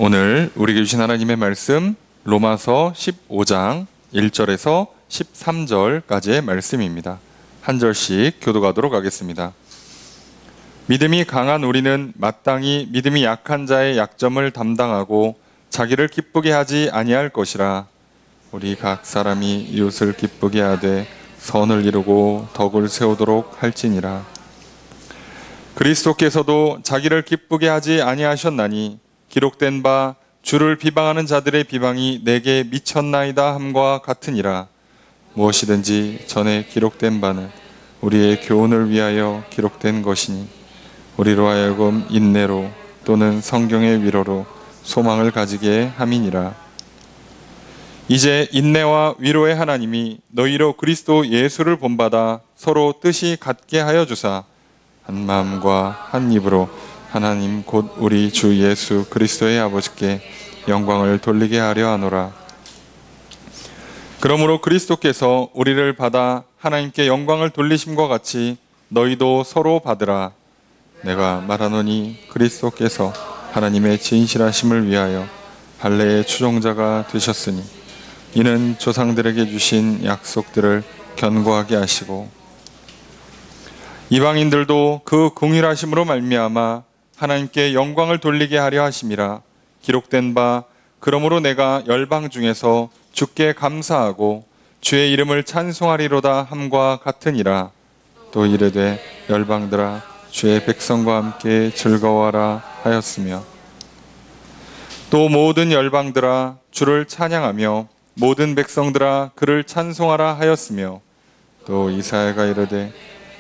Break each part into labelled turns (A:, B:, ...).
A: 오늘 우리에게 주신 하나님의 말씀 로마서 15장 1절에서 13절까지의 말씀입니다. 한 절씩 교독하도록 하겠습니다. 믿음이 강한 우리는 마땅히 믿음이 약한 자의 약점을 담당하고 자기를 기쁘게 하지 아니할 것이라. 우리 각 사람이 이웃을 기쁘게 하되 선을 이루고 덕을 세우도록 할지니라. 그리스도께서도 자기를 기쁘게 하지 아니하셨나니 기록된 바 주를 비방하는 자들의 비방이 내게 미쳤나이다 함과 같으니라. 무엇이든지 전에 기록된 바는 우리의 교훈을 위하여 기록된 것이니 우리로 하여금 인내로 또는 성경의 위로로 소망을 가지게 함이니라. 이제 인내와 위로의 하나님이 너희로 그리스도 예수를 본받아 서로 뜻이 같게 하여 주사 한 마음과 한 입으로 하나님 곧 우리 주 예수 그리스도의 아버지께 영광을 돌리게 하려 하노라. 그러므로 그리스도께서 우리를 받아 하나님께 영광을 돌리심과 같이 너희도 서로 받으라. 내가 말하노니 그리스도께서 하나님의 진실하심을 위하여 발레의 추종자가 되셨으니 이는 조상들에게 주신 약속들을 견고하게 하시고 이방인들도 그 공의하심으로 말미암아 하나님께 영광을 돌리게 하려 하심이라. 기록된 바 그러므로 내가 열방 중에서 주께 감사하고 주의 이름을 찬송하리로다 함과 같으니라. 또 이르되 열방들아 주의 백성과 함께 즐거워하라 하였으며 또 모든 열방들아 주를 찬양하며 모든 백성들아 그를 찬송하라 하였으며 또 이사야가 이르되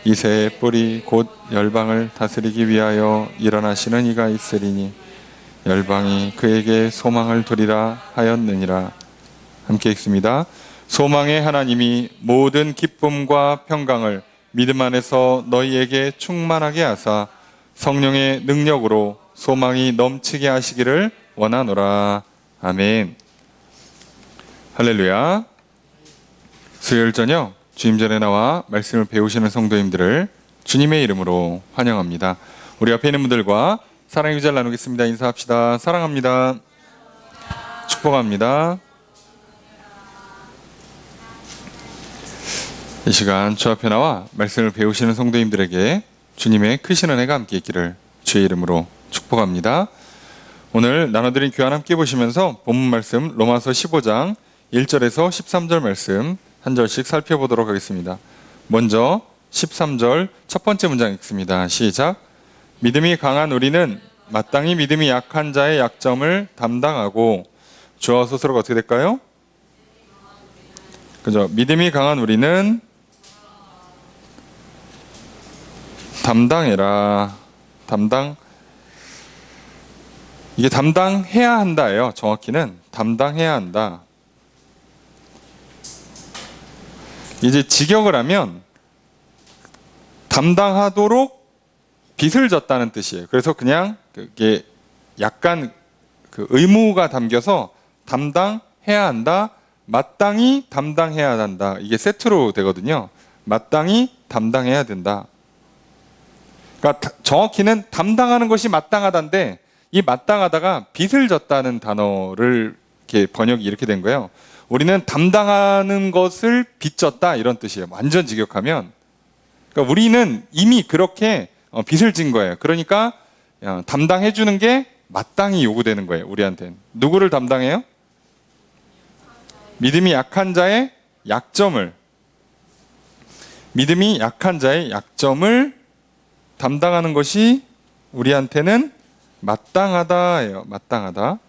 A: 이새의 뿌리 곧 열방을 다스리기 위하여 일어나시는 이가 있으리니 열방이 그에게 소망을 두리라 하였느니라. 함께 읽습니다. 소망의 하나님이 모든 기쁨과 평강을 믿음 안에서 너희에게 충만하게 하사 성령의 능력으로 소망이 넘치게 하시기를 원하노라. 아멘. 할렐루야. 수요일 저녁 주임전에 나와 말씀을 배우시는 성도님들을 주님의 이름으로 환영합니다. 우리 앞에 있는 분들과 사랑의 기도를 나누겠습니다. 인사합시다. 사랑합니다. 축복합니다. 이 시간 주 앞에 나와 말씀을 배우시는 성도님들에게 주님의 크신 은혜가 함께 있기를 주의 이름으로 축복합니다. 오늘 나눠드린 교환 함께 보시면서 본문 말씀 로마서 15장 1절에서 13절 말씀 한 절씩 살펴보도록 하겠습니다. 먼저 13절 첫 번째 문장 읽습니다. 시작. 믿음이 강한 우리는 마땅히 믿음이 약한 자의 약점을 담당하고 주어 스스로가 어떻게 될까요? 그죠? 믿음이 강한 우리는 담당해라. 이게 담당해야 한다예요. 정확히는 담당해야 한다. 이제 직역을 하면 담당하도록 빚을 졌다는 뜻이에요. 그래서 그냥 그게 약간 그 의무가 담겨서 담당해야 한다, 마땅히 담당해야 한다. 이게 세트로 되거든요. 마땅히 담당해야 된다. 그러니까 정확히는 담당하는 것이 마땅하다인데 이 마땅하다가 빚을 졌다는 단어를 이렇게 번역이 이렇게 된 거예요. 우리는 담당하는 것을 빚졌다 이런 뜻이에요. 완전 직역하면. 그러니까 우리는 이미 그렇게 빚을 진 거예요. 그러니까 담당해 주는 게 마땅히 요구되는 거예요. 우리한테는. 누구를 담당해요? 믿음이 약한 자의 약점을 담당하는 것이 우리한테는 마땅하다예요. 마땅하다.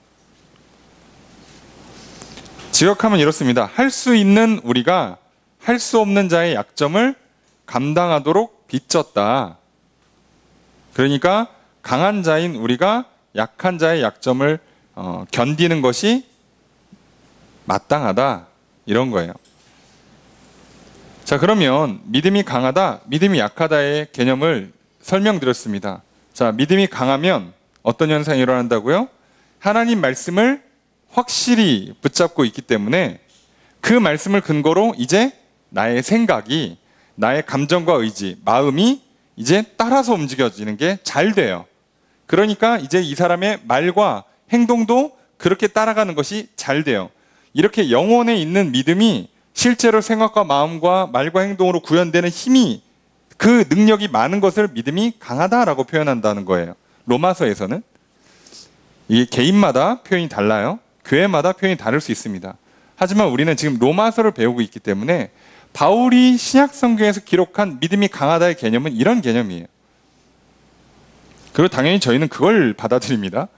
A: 직역하면 이렇습니다. 할 수 있는 우리가 할 수 없는 자의 약점을 감당하도록 빚졌다. 그러니까 강한 자인 우리가 약한 자의 약점을 견디는 것이 마땅하다. 이런 거예요. 자, 그러면 믿음이 강하다, 믿음이 약하다의 개념을 설명드렸습니다. 자, 믿음이 강하면 어떤 현상이 일어난다고요? 하나님 말씀을 확실히 붙잡고 있기 때문에 그 말씀을 근거로 이제 나의 생각이, 나의 감정과 의지, 마음이 이제 따라서 움직여지는 게 잘 돼요. 그러니까 이제 이 사람의 말과 행동도 그렇게 따라가는 것이 잘 돼요. 이렇게 영혼에 있는 믿음이 실제로 생각과 마음과 말과 행동으로 구현되는 힘이, 그 능력이 많은 것을 믿음이 강하다라고 표현한다는 거예요. 로마서에서는. 이게 개인마다 표현이 달라요. 교회마다 표현이 다를 수 있습니다. 하지만 우리는 지금 로마서를 배우고 있기 때문에 바울이 신약 성경에서 기록한 믿음이 강하다의 개념은 이런 개념이에요. 그리고 당연히 저희는 그걸 받아들입니다.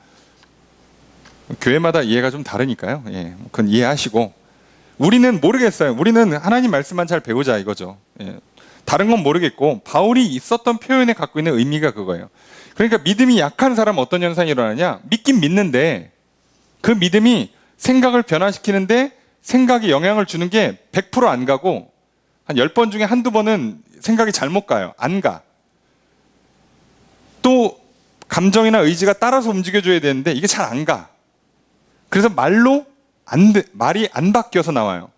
A: 교회마다 이해가 좀 다르니까요. 예, 그건 이해하시고, 우리는 모르겠어요. 우리는 하나님 말씀만 잘 배우자 이거죠. 예, 다른 건 모르겠고 바울이 있었던 표현에 갖고 있는 의미가 그거예요. 그러니까 믿음이 약한 사람은 어떤 현상이 일어나냐? 믿긴 믿는데 그 믿음이 생각을 변화시키는데 생각에 영향을 주는 게 100% 안 가고 한 10번 중에 한두 번은 생각이 잘못 가요. 안 가. 또 감정이나 의지가 따라서 움직여줘야 되는데 이게 잘 안 가. 그래서 말이 안 바뀌어서 나와요.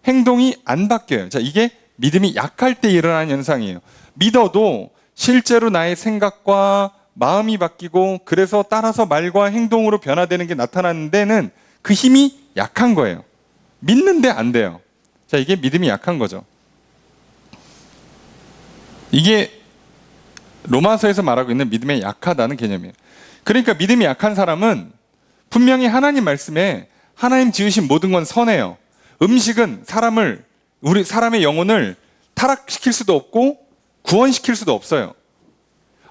A: 행동이 안 바뀌어요. 자, 이게 믿음이 약할 때 일어나는 현상이에요. 믿어도 실제로 나의 생각과 마음이 바뀌고 그래서 따라서 말과 행동으로 변화되는 게 나타나는 데는 그 힘이 약한 거예요. 믿는데 안 돼요. 자, 이게 믿음이 약한 거죠. 이게 로마서에서 말하고 있는 믿음이 약하다는 개념이에요. 그러니까 믿음이 약한 사람은 분명히 하나님 말씀에 하나님 지으신 모든 건 선해요. 음식은 사람의 영혼을 타락시킬 수도 없고 구원시킬 수도 없어요.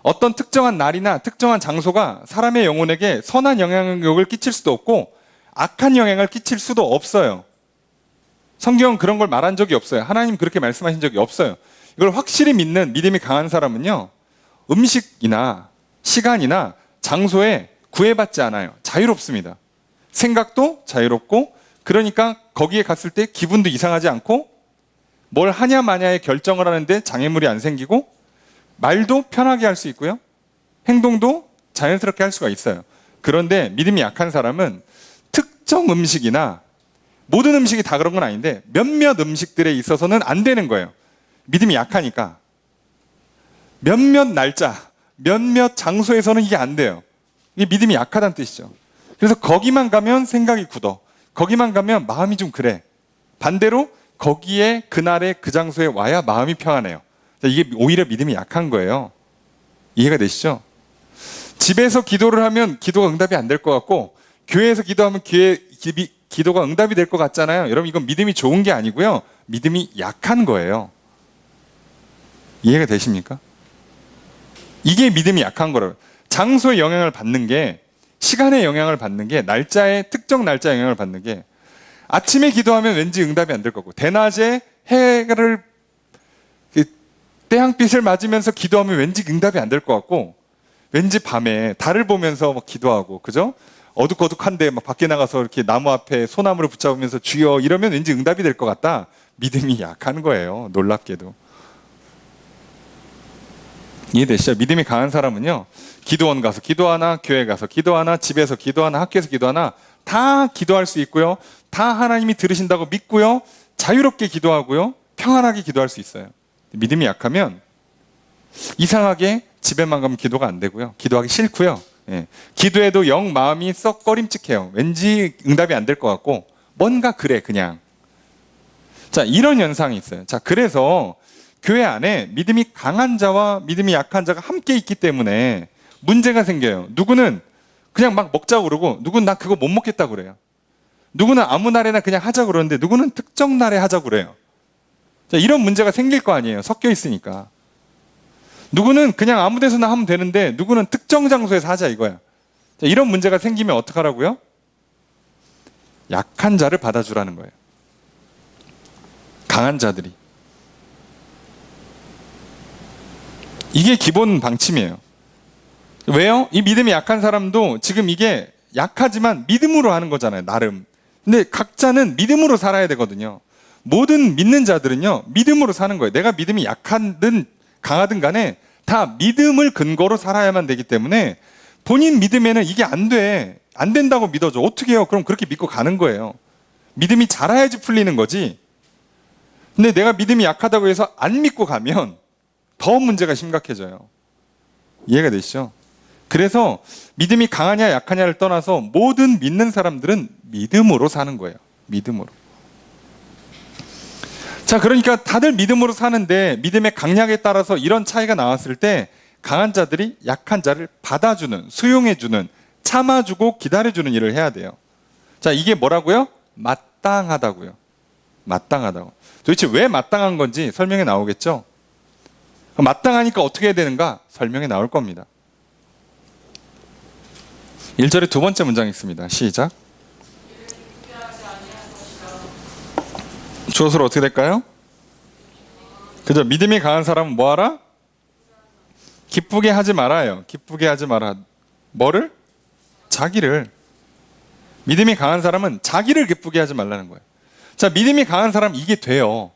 A: 어떤 특정한 날이나 특정한 장소가 사람의 영혼에게 선한 영향력을 끼칠 수도 없고 악한 영향을 끼칠 수도 없어요. 성경은 그런 걸 말한 적이 없어요. 하나님 그렇게 말씀하신 적이 없어요. 이걸 확실히 믿는 믿음이 강한 사람은요, 음식이나 시간이나 장소에 구애받지 않아요. 자유롭습니다. 생각도 자유롭고, 그러니까 거기에 갔을 때 기분도 이상하지 않고, 뭘 하냐 마냐의 결정을 하는데 장애물이 안 생기고, 말도 편하게 할 수 있고요, 행동도 자연스럽게 할 수가 있어요. 그런데 믿음이 약한 사람은 특정 음식이나, 모든 음식이 다 그런 건 아닌데 몇몇 음식들에 있어서는 안 되는 거예요. 믿음이 약하니까. 몇몇 날짜, 몇몇 장소에서는 이게 안 돼요. 이게 믿음이 약하다는 뜻이죠. 그래서 거기만 가면 생각이 굳어. 거기만 가면 마음이 좀 그래. 반대로 거기에 그날에 그 장소에 와야 마음이 평안해요. 이게 오히려 믿음이 약한 거예요. 이해가 되시죠? 집에서 기도를 하면 기도가 응답이 안 될 것 같고, 교회에서 기도하면 기도가 응답이 될 것 같잖아요. 여러분, 이건 믿음이 좋은 게 아니고요, 믿음이 약한 거예요. 이해가 되십니까? 이게 믿음이 약한 거라고요. 장소의 영향을 받는 게, 시간의 영향을 받는 게, 특정 날짜의 영향을 받는 게, 아침에 기도하면 왠지 응답이 안 될 거고, 대낮에 해를 태양빛을 맞으면서 기도하면 왠지 응답이 안 될 것 같고, 왠지 밤에 달을 보면서 막 기도하고, 그죠? 어둑어둑한데 막 밖에 나가서 이렇게 나무 앞에 소나무를 붙잡으면서 주여 이러면 왠지 응답이 될 것 같다. 믿음이 약한 거예요. 놀랍게도. 이해되시죠? 믿음이 강한 사람은요, 기도원 가서 기도하나, 교회 가서 기도하나, 집에서 기도하나, 학교에서 기도하나 다 기도할 수 있고요, 다 하나님이 들으신다고 믿고요, 자유롭게 기도하고요, 평안하게 기도할 수 있어요. 믿음이 약하면 이상하게 집에만 가면 기도가 안 되고요, 기도하기 싫고요, 예, 기도해도 영 마음이 썩 꺼림칙해요. 왠지 응답이 안 될 것 같고 뭔가 그래 그냥. 자, 이런 현상이 있어요. 자, 그래서 교회 안에 믿음이 강한 자와 믿음이 약한 자가 함께 있기 때문에 문제가 생겨요. 누구는 그냥 막 먹자고 그러고, 누구는 나 그거 못 먹겠다고 그래요. 누구는 아무 날에나 그냥 하자고 그러는데 누구는 특정 날에 하자고 그래요. 자, 이런 문제가 생길 거 아니에요. 섞여 있으니까. 누구는 그냥 아무 데서나 하면 되는데 누구는 특정 장소에서 하자 이거야. 자, 이런 문제가 생기면 어떡하라고요? 약한 자를 받아주라는 거예요. 강한 자들이. 이게 기본 방침이에요. 왜요? 이 믿음이 약한 사람도 지금 이게 약하지만 믿음으로 하는 거잖아요, 나름. 근데 각자는 믿음으로 살아야 되거든요. 모든 믿는 자들은요, 믿음으로 사는 거예요. 내가 믿음이 약하든 강하든 간에 다 믿음을 근거로 살아야만 되기 때문에 본인 믿음에는 이게 안 돼, 안 된다고 믿어줘. 어떻게 해요? 그럼 그렇게 믿고 가는 거예요. 믿음이 자라야지 풀리는 거지. 근데 내가 믿음이 약하다고 해서 안 믿고 가면 더 문제가 심각해져요. 이해가 되시죠? 그래서 믿음이 강하냐 약하냐를 떠나서 모든 믿는 사람들은 믿음으로 사는 거예요. 믿음으로. 자, 그러니까 다들 믿음으로 사는데 믿음의 강약에 따라서 이런 차이가 나왔을 때 강한 자들이 약한 자를 받아주는, 수용해주는, 참아주고 기다려주는 일을 해야 돼요. 자, 이게 뭐라고요? 마땅하다고요. 마땅하다고. 도대체 왜 마땅한 건지 설명에 나오겠죠? 마땅하니까 어떻게 해야 되는가? 설명에 나올 겁니다. 1절의 두 번째 문장 있습니다. 시작. 주어서로 어떻게 될까요? 그죠? 믿음이 강한 사람은 뭐하라? 기쁘게 하지 말아요. 기쁘게 하지 마라. 뭐를? 자기를. 믿음이 강한 사람은 자기를 기쁘게 하지 말라는 거예요. 자, 믿음이 강한 사람 이게 돼요.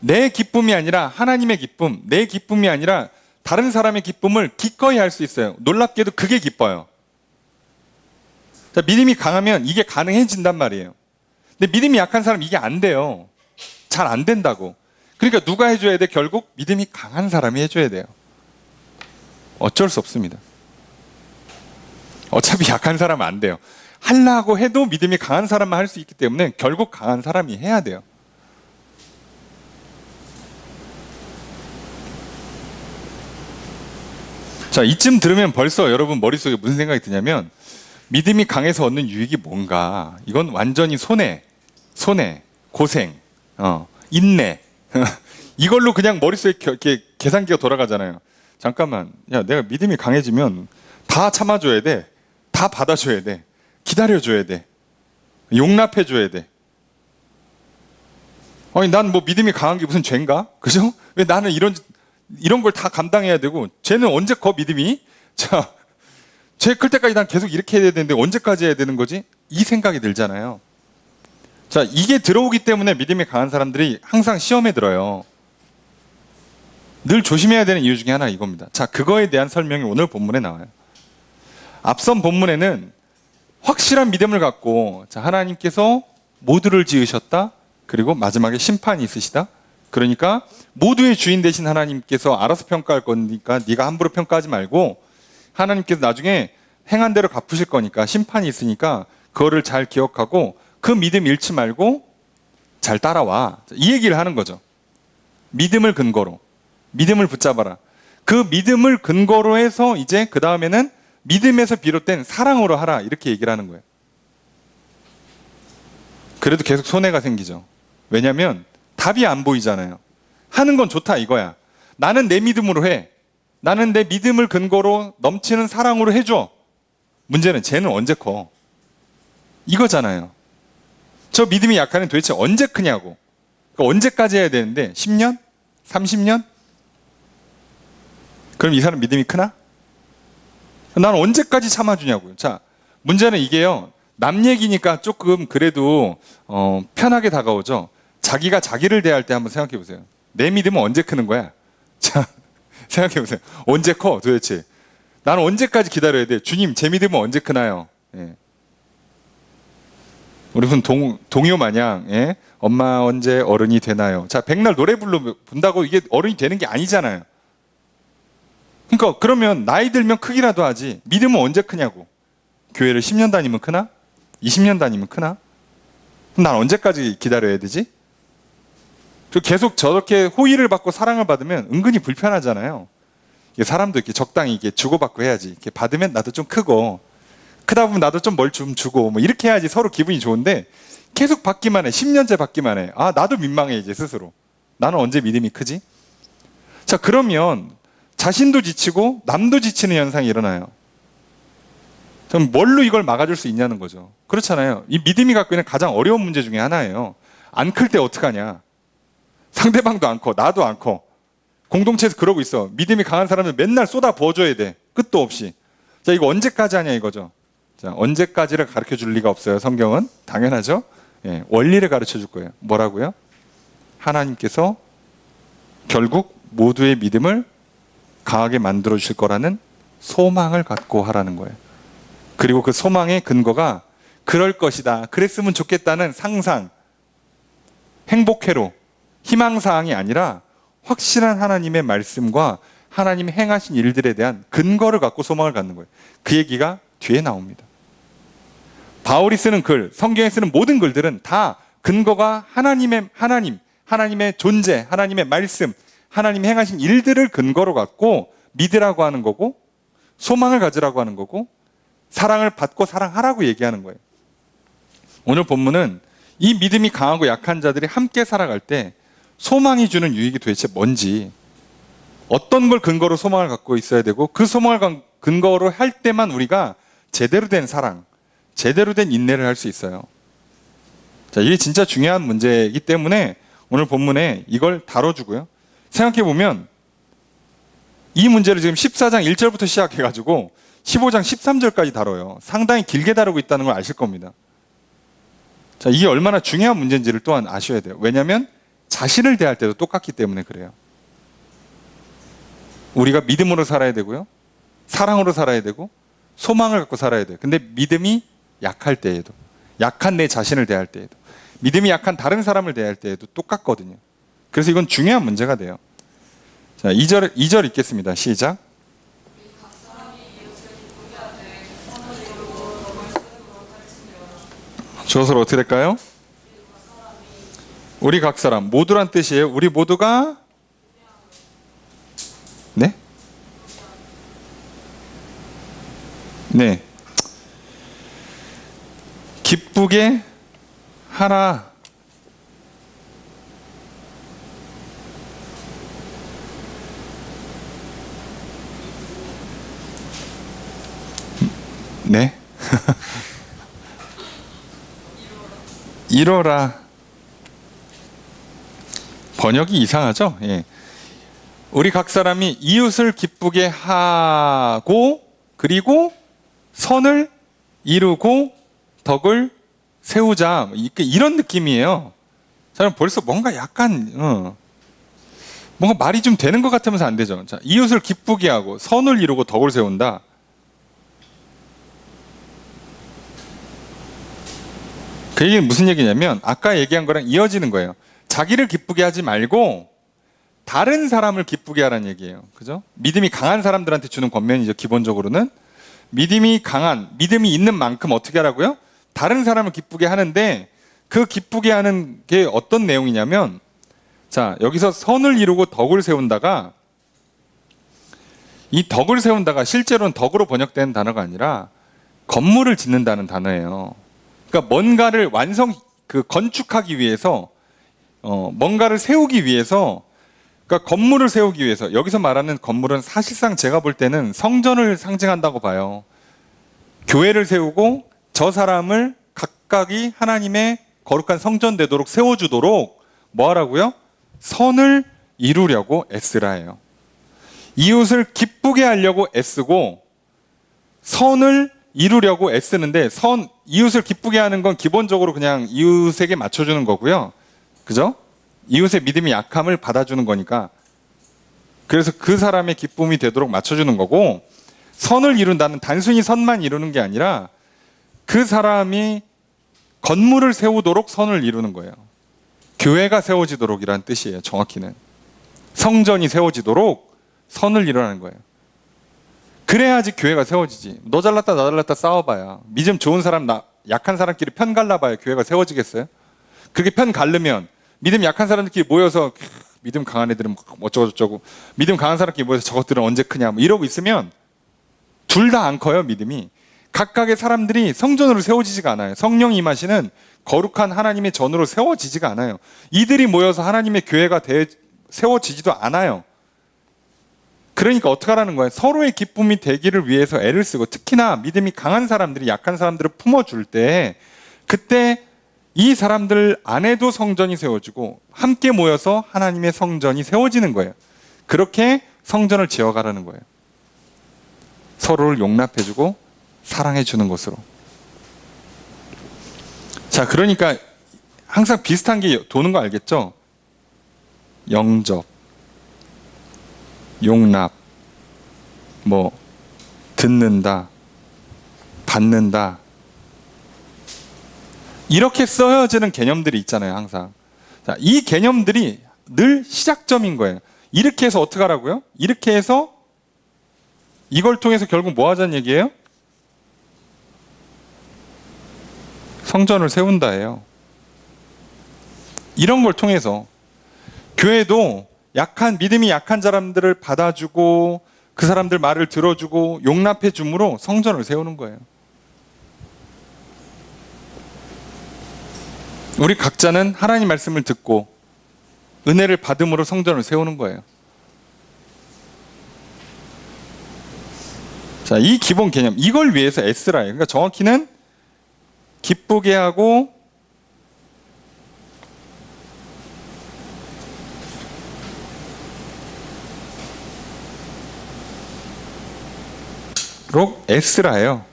A: 내 기쁨이 아니라 하나님의 기쁨, 내 기쁨이 아니라 다른 사람의 기쁨을 기꺼이 할 수 있어요. 놀랍게도 그게 기뻐요. 자, 믿음이 강하면 이게 가능해진단 말이에요. 근데 믿음이 약한 사람 이게 안 돼요. 잘 안 된다고. 그러니까 누가 해줘야 돼? 결국 믿음이 강한 사람이 해줘야 돼요. 어쩔 수 없습니다. 어차피 약한 사람은 안 돼요. 하려고 해도 믿음이 강한 사람만 할 수 있기 때문에 결국 강한 사람이 해야 돼요. 자, 이쯤 들으면 벌써 여러분 머릿속에 무슨 생각이 드냐면 믿음이 강해서 얻는 유익이 뭔가? 이건 완전히 손해, 고생, 인내 이걸로 그냥 머릿속에 이렇게 계산기가 돌아가잖아요. 잠깐만, 야, 내가 믿음이 강해지면 다 참아줘야 돼, 다 받아줘야 돼, 기다려줘야 돼, 용납해줘야 돼. 아니, 난 뭐 믿음이 강한 게 무슨 죄인가? 그죠? 왜 나는 이런 걸 다 감당해야 되고, 쟤는 언제 커 믿음이? 자, 쟤 클 때까지 난 계속 이렇게 해야 되는데 언제까지 해야 되는 거지? 이 생각이 들잖아요. 자, 이게 들어오기 때문에 믿음이 강한 사람들이 항상 시험에 들어요. 늘 조심해야 되는 이유 중에 하나 이겁니다. 자, 그거에 대한 설명이 오늘 본문에 나와요. 앞선 본문에는 확실한 믿음을 갖고, 자, 하나님께서 모두를 지으셨다. 그리고 마지막에 심판이 있으시다. 그러니까 모두의 주인 되신 하나님께서 알아서 평가할 거니까 네가 함부로 평가하지 말고 하나님께서 나중에 행한 대로 갚으실 거니까 심판이 있으니까 그거를 잘 기억하고 그 믿음 잃지 말고 잘 따라와. 이 얘기를 하는 거죠. 믿음을 근거로. 믿음을 붙잡아라. 그 믿음을 근거로 해서 이제 그 다음에는 믿음에서 비롯된 사랑으로 하라. 이렇게 얘기를 하는 거예요. 그래도 계속 손해가 생기죠. 왜냐하면 답이 안 보이잖아요. 하는 건 좋다 이거야. 나는 내 믿음으로 해. 나는 내 믿음을 근거로 넘치는 사랑으로 해줘. 문제는 쟤는 언제 커? 이거잖아요. 저 믿음이 약한 애는 도대체 언제 크냐고. 그러니까 언제까지 해야 되는데 10년? 30년? 그럼 이 사람 믿음이 크나? 난 언제까지 참아주냐고요. 자, 문제는 이게요. 남 얘기니까 조금 그래도 편하게 다가오죠. 자기가 자기를 대할 때 한번 생각해 보세요. 내 믿음은 언제 크는 거야? 자, 생각해 보세요. 언제 커 도대체? 나는 언제까지 기다려야 돼? 주님, 제 믿음은 언제 크나요? 예. 우리 동요 마냥, 예? 엄마 언제 어른이 되나요? 자, 백날 노래 부른다고 이게 어른이 되는 게 아니잖아요. 그러니까 그러면 나이 들면 크기라도 하지 믿음은 언제 크냐고. 교회를 10년 다니면 크나? 20년 다니면 크나? 그럼 난 언제까지 기다려야 되지? 계속 저렇게 호의를 받고 사랑을 받으면 은근히 불편하잖아요. 사람도 이렇게 적당히 이렇게 주고받고 해야지. 이렇게 받으면 나도 좀 크고, 크다 보면 나도 좀 뭘 좀 주고, 뭐 이렇게 해야지 서로 기분이 좋은데, 계속 받기만 해. 10년째 받기만 해. 아, 나도 민망해, 이제 스스로. 나는 언제 믿음이 크지? 자, 그러면 자신도 지치고 남도 지치는 현상이 일어나요. 그럼 뭘로 이걸 막아줄 수 있냐는 거죠. 그렇잖아요. 이 믿음이 갖고 있는 가장 어려운 문제 중에 하나예요. 안 클 때 어떡하냐. 상대방도 안 커, 나도 안 커. 공동체에서 그러고 있어. 믿음이 강한 사람은 맨날 쏟아 부어줘야 돼. 끝도 없이. 자, 이거 언제까지 하냐 이거죠. 자, 언제까지를 가르쳐 줄 리가 없어요. 성경은. 당연하죠. 예, 원리를 가르쳐 줄 거예요. 뭐라고요? 하나님께서 결국 모두의 믿음을 강하게 만들어 주실 거라는 소망을 갖고 하라는 거예요. 그리고 그 소망의 근거가 그럴 것이다, 그랬으면 좋겠다는 상상, 행복회로, 희망사항이 아니라 확실한 하나님의 말씀과 하나님이 행하신 일들에 대한 근거를 갖고 소망을 갖는 거예요. 그 얘기가 뒤에 나옵니다. 바울이 쓰는 글, 성경에 쓰는 모든 글들은 다 근거가 하나님의 존재, 하나님의 말씀, 하나님이 행하신 일들을 근거로 갖고 믿으라고 하는 거고, 소망을 가지라고 하는 거고, 사랑을 받고 사랑하라고 얘기하는 거예요. 오늘 본문은 이 믿음이 강하고 약한 자들이 함께 살아갈 때 소망이 주는 유익이 도대체 뭔지, 어떤 걸 근거로 소망을 갖고 있어야 되고, 그 소망을 근거로 할 때만 우리가 제대로 된 사랑, 제대로 된 인내를 할 수 있어요. 자, 이게 진짜 중요한 문제이기 때문에 오늘 본문에 이걸 다뤄주고요. 생각해보면 이 문제를 지금 14장 1절부터 시작해가지고 15장 13절까지 다뤄요. 상당히 길게 다루고 있다는 걸 아실 겁니다. 자, 이게 얼마나 중요한 문제인지를 또한 아셔야 돼요. 왜냐하면 자신을 대할 때도 똑같기 때문에 그래요. 우리가 믿음으로 살아야 되고요. 사랑으로 살아야 되고 소망을 갖고 살아야 돼요. 근데 믿음이 약할 때에도, 약한 내 자신을 대할 때에도, 믿음이 약한 다른 사람을 대할 때에도 똑같거든요. 그래서 이건 중요한 문제가 돼요. 자, 2절 읽겠습니다. 시작. 주어서로 어떻게 될까요? 우리 각 사람, 모두란 뜻이에요. 우리 모두가, 네? 네. 기쁘게 하라. 네? 이뤄라. 번역이 이상하죠? 예. 우리 각 사람이 이웃을 기쁘게 하고, 그리고 선을 이루고 덕을 세우자. 이런 느낌이에요. 저는 벌써 뭔가 약간 뭔가 말이 좀 되는 것 같으면서 안 되죠. 자, 이웃을 기쁘게 하고 선을 이루고 덕을 세운다. 그 얘기는 무슨 얘기냐면 아까 얘기한 거랑 이어지는 거예요. 자기를 기쁘게 하지 말고 다른 사람을 기쁘게 하라는 얘기예요. 그죠? 믿음이 강한 사람들한테 주는 권면이죠. 기본적으로는 믿음이 있는 만큼 어떻게 하라고요? 다른 사람을 기쁘게 하는데, 그 기쁘게 하는 게 어떤 내용이냐면, 자, 여기서 선을 이루고 덕을 세운다가, 이 덕을 세운다가 실제로는 덕으로 번역되는 단어가 아니라 건물을 짓는다는 단어예요. 그러니까 뭔가를 건축하기 위해서, 뭔가를 세우기 위해서, 그러니까 건물을 세우기 위해서, 여기서 말하는 건물은 사실상 제가 볼 때는 성전을 상징한다고 봐요. 교회를 세우고 저 사람을 각각이 하나님의 거룩한 성전 되도록 세워주도록 뭐 하라고요? 선을 이루려고 애쓰라예요. 이웃을 기쁘게 하려고 애쓰고 선을 이루려고 애쓰는데, 이웃을 기쁘게 하는 건 기본적으로 그냥 이웃에게 맞춰주는 거고요. 그죠? 이웃의 믿음이 약함을 받아주는 거니까. 그래서 그 사람의 기쁨이 되도록 맞춰주는 거고, 선을 이룬다는 단순히 선만 이루는 게 아니라 그 사람이 건물을 세우도록 선을 이루는 거예요. 교회가 세워지도록이라는 뜻이에요. 정확히는 성전이 세워지도록 선을 이루라는 거예요. 그래야지 교회가 세워지지. 너 잘났다 나 잘났다 싸워봐야, 믿음 좋은 사람 약한 사람끼리 편 갈라봐야 교회가 세워지겠어요? 그렇게 편 갈르면 믿음 약한 사람들끼리 모여서 믿음 강한 애들은 어쩌고저쩌고, 믿음 강한 사람끼리 모여서 저것들은 언제 크냐 이러고 있으면 둘 다 안 커요. 믿음이. 각각의 사람들이 성전으로 세워지지가 않아요. 성령이 임하시는 거룩한 하나님의 전으로 세워지지가 않아요. 이들이 모여서 하나님의 교회가 세워지지도 않아요. 그러니까 어떻게 하라는 거예요? 서로의 기쁨이 되기를 위해서 애를 쓰고, 특히나 믿음이 강한 사람들이 약한 사람들을 품어줄 때, 그때 이 사람들 안에도 성전이 세워지고 함께 모여서 하나님의 성전이 세워지는 거예요. 그렇게 성전을 지어가라는 거예요. 서로를 용납해주고 사랑해주는 것으로. 자, 그러니까 항상 비슷한 게 도는 거 알겠죠? 영접, 용납, 듣는다, 받는다, 이렇게 써여지는 개념들이 있잖아요. 항상. 자, 이 개념들이 늘 시작점인 거예요. 이렇게 해서 어떻게 하라고요? 이렇게 해서 이걸 통해서 결국 뭐 하자는 얘기예요? 성전을 세운다예요. 이런 걸 통해서 교회도 믿음이 약한 사람들을 받아주고 그 사람들 말을 들어주고 용납해 줌으로 성전을 세우는 거예요. 우리 각자는 하나님 말씀을 듣고 은혜를 받음으로 성전을 세우는 거예요. 자, 이 기본 개념, 이걸 위해서 에스라예요. 그러니까 정확히는 기쁘게 하고 에스라예요.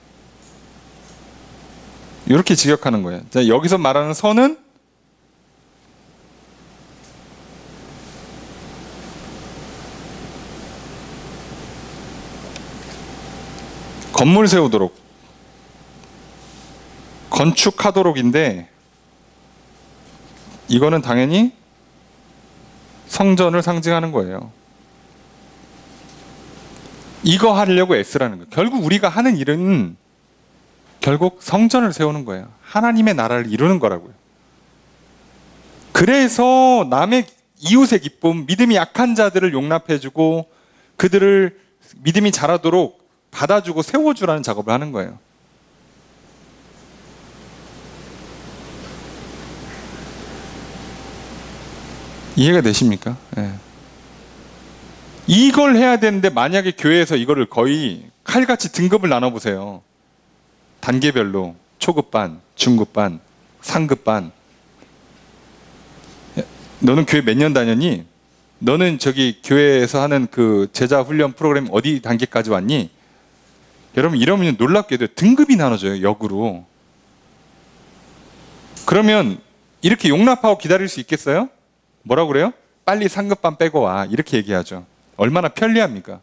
A: 이렇게 직역하는 거예요. 자, 여기서 말하는 선은 건물 세우도록, 건축하도록인데 이거는 당연히 성전을 상징하는 거예요. 이거 하려고 애쓰라는 거예요. 결국 우리가 하는 일은 결국 성전을 세우는 거예요. 하나님의 나라를 이루는 거라고요. 그래서 남의 이웃의 기쁨, 믿음이 약한 자들을 용납해주고 그들을 믿음이 자라도록 받아주고 세워주라는 작업을 하는 거예요. 이해가 되십니까? 네. 이걸 해야 되는데 만약에 교회에서 이거를 거의 칼같이 등급을 나눠보세요. 단계별로 초급반, 중급반, 상급반. 너는 교회 몇 년 다녔니? 너는 저기 교회에서 하는 그 제자 훈련 프로그램 어디 단계까지 왔니? 여러분 이러면 놀랍게도 등급이 나눠져요. 역으로. 그러면 이렇게 용납하고 기다릴 수 있겠어요? 뭐라고 그래요? 빨리 상급반 빼고 와. 이렇게 얘기하죠. 얼마나 편리합니까?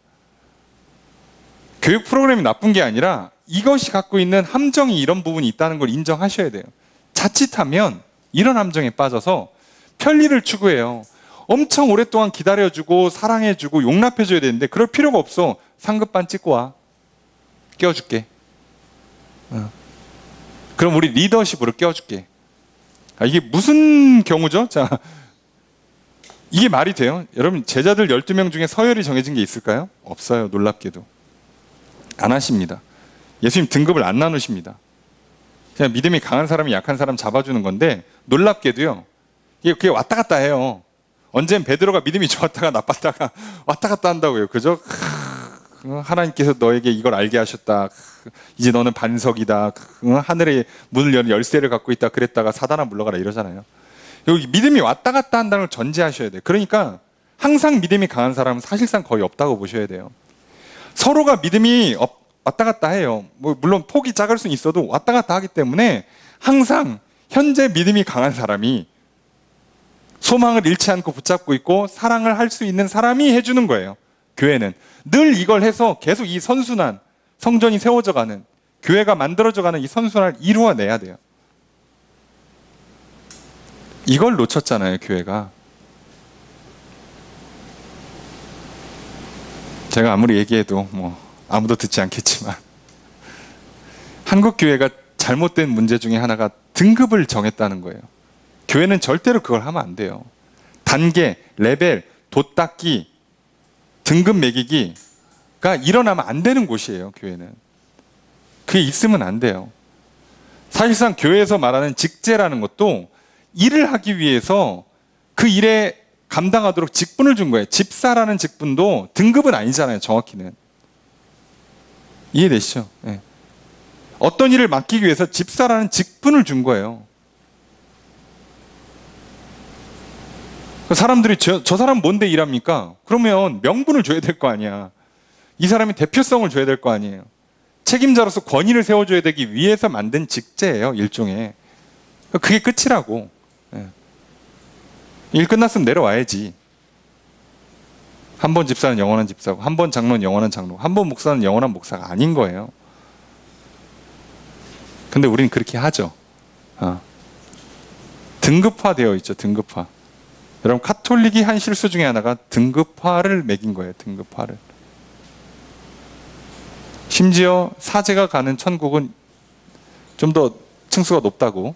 A: 교육 프로그램이 나쁜 게 아니라 이것이 갖고 있는 함정이 이런 부분이 있다는 걸 인정하셔야 돼요. 자칫하면 이런 함정에 빠져서 편리를 추구해요. 엄청 오랫동안 기다려주고 사랑해주고 용납해줘야 되는데 그럴 필요가 없어. 상급반 찍고 와. 깨워줄게. 그럼 우리 리더십으로 깨워줄게. 이게 무슨 경우죠? 자, 이게 말이 돼요? 여러분 제자들 12명 중에 서열이 정해진 게 있을까요? 없어요. 놀랍게도. 안 하십니다. 예수님 등급을 안 나누십니다. 그냥 믿음이 강한 사람이 약한 사람 잡아주는 건데 놀랍게도요. 그게 왔다 갔다 해요. 언젠 베드로가 믿음이 좋았다가 나빴다가 왔다 갔다 한다고요. 그죠? 하나님께서 너에게 이걸 알게 하셨다. 이제 너는 반석이다. 하늘의 문을 여는 열쇠를 갖고 있다. 그랬다가 사단아 물러가라 이러잖아요. 여기 믿음이 왔다 갔다 한다는 걸 전제하셔야 돼요. 그러니까 항상 믿음이 강한 사람은 사실상 거의 없다고 보셔야 돼요. 서로가 믿음이 왔다 갔다 해요. 물론 폭이 작을 수는 있어도 왔다 갔다 하기 때문에 항상 현재 믿음이 강한 사람이 소망을 잃지 않고 붙잡고 있고 사랑을 할 수 있는 사람이 해주는 거예요. 교회는 늘 이걸 해서 계속 이 선순환, 성전이 세워져가는, 교회가 만들어져가는 이 선순환을 이루어내야 돼요. 이걸 놓쳤잖아요, 교회가. 제가 아무리 얘기해도 아무도 듣지 않겠지만 한국 교회가 잘못된 문제 중에 하나가 등급을 정했다는 거예요. 교회는 절대로 그걸 하면 안 돼요. 단계, 레벨, 돛닦기, 등급 매기기가 일어나면 안 되는 곳이에요, 교회는. 그게 있으면 안 돼요. 사실상 교회에서 말하는 직제라는 것도 일을 하기 위해서 그 일에 감당하도록 직분을 준 거예요. 집사라는 직분도 등급은 아니잖아요, 정확히는. 이해되시죠? 네. 어떤 일을 맡기기 위해서 집사라는 직분을 준 거예요. 사람들이 저 사람 뭔데 일합니까? 그러면 명분을 줘야 될 거 아니야. 이 사람이 대표성을 줘야 될 거 아니에요. 책임자로서 권위를 세워줘야 되기 위해서 만든 직제예요, 일종의. 그게 끝이라고. 일 끝났으면 내려와야지. 한 번 집사는 영원한 집사고, 한 번 장로는 영원한 장로고, 한 번 목사는 영원한 목사가 아닌 거예요. 근데 우리는 그렇게 하죠. 등급화되어 있죠, 등급화. 여러분, 카톨릭이 한 실수 중에 하나가 등급화를 매긴 거예요. 등급화를. 심지어 사제가 가는 천국은 좀 더 층수가 높다고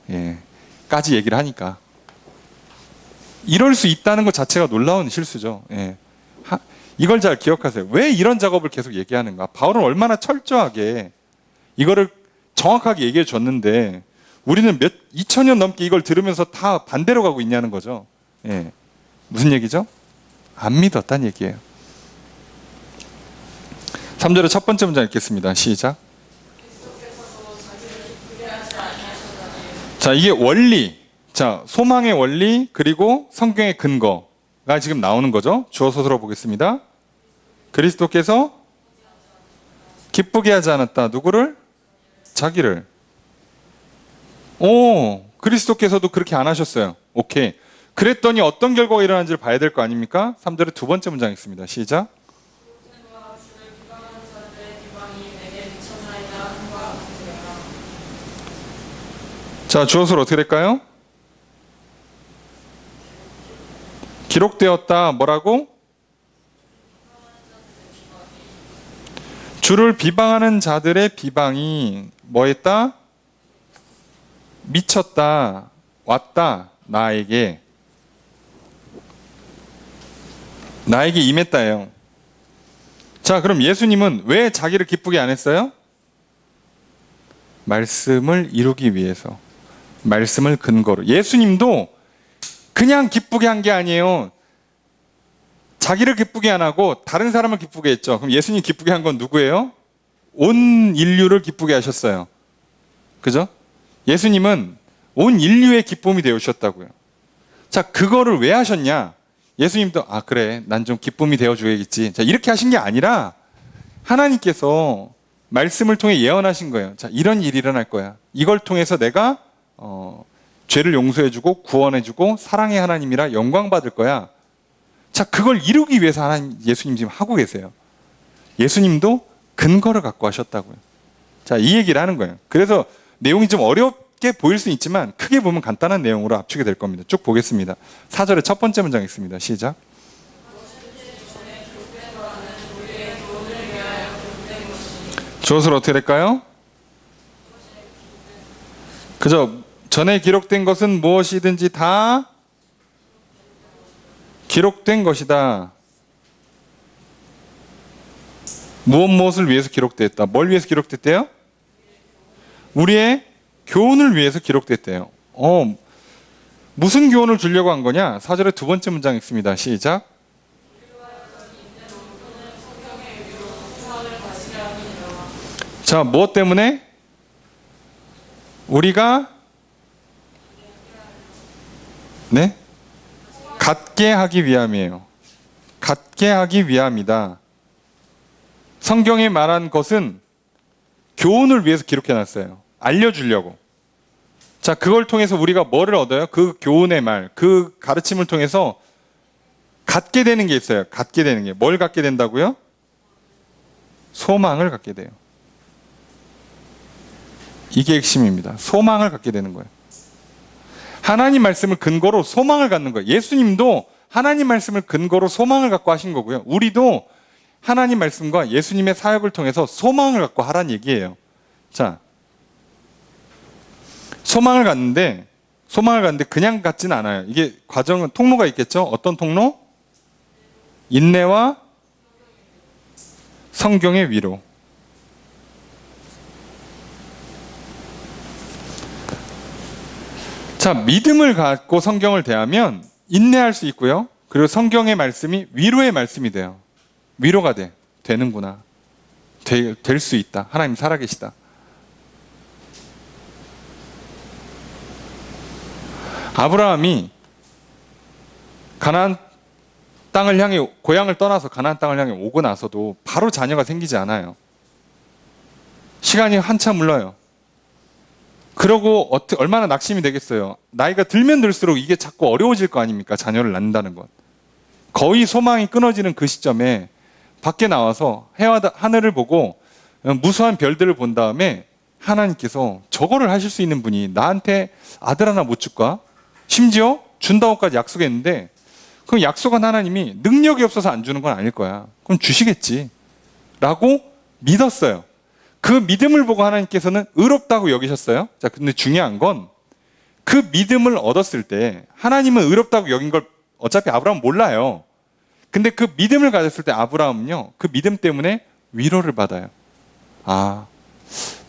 A: 까지 얘기를 하니까 이럴 수 있다는 것 자체가 놀라운 실수죠. 이걸 잘 기억하세요. 왜 이런 작업을 계속 얘기하는가? 바울은 얼마나 철저하게 이거를 정확하게 얘기해 줬는데 우리는 2000년 넘게 이걸 들으면서 다 반대로 가고 있냐는 거죠. 무슨 얘기죠? 안 믿었다는 얘기예요. 3절의 첫 번째 문장 읽겠습니다. 시작. 자, 이게 원리. 자, 소망의 원리 그리고 성경의 근거가 지금 나오는 거죠. 주어 서술어 보겠습니다. 그리스도께서 기쁘게 하지 않았다. 누구를? 자기를. 그리스도께서도 그렇게 안 하셨어요. 오케이. 그랬더니 어떤 결과가 일어난지를 봐야 될 거 아닙니까? 3절의 두 번째 문장 읽습니다. 시작. 자, 주어서로 어떻게 될까요? 기록되었다. 뭐라고? 주를 비방하는 자들의 비방이 뭐 했다? 미쳤다. 왔다. 나에게 임했다예요. 자, 그럼 예수님은 왜 자기를 기쁘게 안 했어요? 말씀을 이루기 위해서. 말씀을 근거로. 예수님도 그냥 기쁘게 한 게 아니에요. 자기를 기쁘게 안 하고 다른 사람을 기쁘게 했죠. 그럼 예수님 기쁘게 한 건 누구예요? 온 인류를 기쁘게 하셨어요. 그죠? 예수님은 온 인류의 기쁨이 되어주셨다고요. 자, 그거를 왜 하셨냐? 예수님도 그래, 난 좀 기쁨이 되어줘야겠지. 자, 이렇게 하신 게 아니라 하나님께서 말씀을 통해 예언하신 거예요. 자, 이런 일이 일어날 거야. 이걸 통해서 내가 죄를 용서해주고 구원해주고 사랑의 하나님이라 영광 받을 거야. 자, 그걸 이루기 위해서 예수님 지금 하고 계세요. 예수님도 근거를 갖고 하셨다고요. 자, 이 얘기를 하는 거예요. 그래서 내용이 좀 어렵게 보일 수 있지만 크게 보면 간단한 내용으로 압축이 될 겁니다. 쭉 보겠습니다. 4절의 첫 번째 문장 읽습니다. 시작. 주어서로 어떻게 될까요? 그죠? 전에 기록된 것은 무엇이든지 다 기록된 것이다. 무엇을 위해서 기록됐다. 뭘 위해서 기록됐대요? 우리의 교훈을 위해서 기록됐대요. 무슨 교훈을 주려고 한 거냐? 4절의 두 번째 문장 읽습니다. 시작. 자, 무엇 때문에? 우리가 갖게 하기 위함이에요. 갖게 하기 위함이다. 성경에 말한 것은 교훈을 위해서 기록해놨어요. 알려주려고. 자, 그걸 통해서 우리가 뭐를 얻어요? 그 교훈의 말, 그 가르침을 통해서 갖게 되는 게 있어요. 갖게 되는 게. 뭘 갖게 된다고요? 소망을 갖게 돼요. 이게 핵심입니다. 소망을 갖게 되는 거예요. 하나님 말씀을 근거로 소망을 갖는 거예요. 예수님도 하나님 말씀을 근거로 소망을 갖고 하신 거고요. 우리도 하나님 말씀과 예수님의 사역을 통해서 소망을 갖고 하라는 얘기예요. 자, 소망을 갖는데 그냥 갖지는 않아요. 이게 과정은 통로가 있겠죠? 어떤 통로? 인내와 성경의 위로. 자, 믿음을 갖고 성경을 대하면 인내할 수 있고요. 그리고 성경의 말씀이 위로의 말씀이 돼요. 위로가 되는구나. 될 수 있다. 하나님 살아계시다. 아브라함이 가나안 땅을 향해, 고향을 떠나서 가나안 땅을 향해 오고 나서도 바로 자녀가 생기지 않아요. 시간이 한참 흘러요. 그러고 얼마나 낙심이 되겠어요. 나이가 들면 들수록 이게 자꾸 어려워질 거 아닙니까? 자녀를 낳는다는 것. 거의 소망이 끊어지는 그 시점에 밖에 나와서 해와 하늘을 보고 무수한 별들을 본 다음에 하나님께서 저거를 하실 수 있는 분이 나한테 아들 하나 못 줄까? 심지어 준다고까지 약속했는데 그럼 약속한 하나님이 능력이 없어서 안 주는 건 아닐 거야. 그럼 주시겠지. 라고 믿었어요. 그 믿음을 보고 하나님께서는 의롭다고 여기셨어요. 자, 근데 중요한 건 그 믿음을 얻었을 때 하나님은 의롭다고 여긴 걸 어차피 아브라함은 몰라요. 근데 그 믿음을 가졌을 때 아브라함은요, 그 믿음 때문에 위로를 받아요. 아,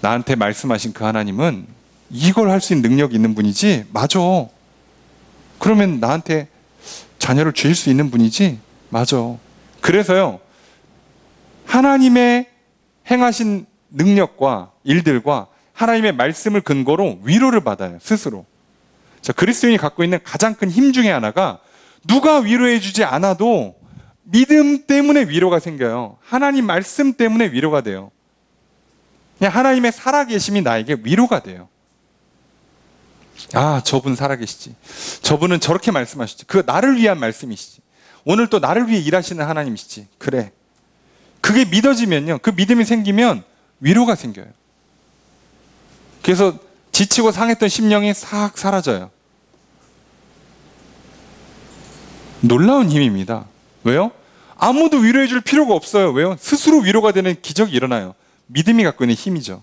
A: 나한테 말씀하신 그 하나님은 이걸 할 수 있는 능력이 있는 분이지? 맞아. 그러면 나한테 자녀를 주실 수 있는 분이지? 맞아. 그래서요, 하나님의 행하신 능력과 일들과 하나님의 말씀을 근거로 위로를 받아요, 스스로. 자, 그리스도인이 갖고 있는 가장 큰 힘 중에 하나가 누가 위로해 주지 않아도 믿음 때문에 위로가 생겨요. 하나님 말씀 때문에 위로가 돼요. 그냥 하나님의 살아계심이 나에게 위로가 돼요. 아, 저분 살아계시지. 저분은 저렇게 말씀하시지. 그거 나를 위한 말씀이시지. 오늘 또 나를 위해 일하시는 하나님이시지. 그래. 그게 믿어지면요, 그 믿음이 생기면 위로가 생겨요. 그래서 지치고 상했던 심령이 싹 사라져요. 놀라운 힘입니다. 왜요? 아무도 위로해 줄 필요가 없어요. 왜요? 스스로 위로가 되는 기적이 일어나요. 믿음이 갖고 있는 힘이죠.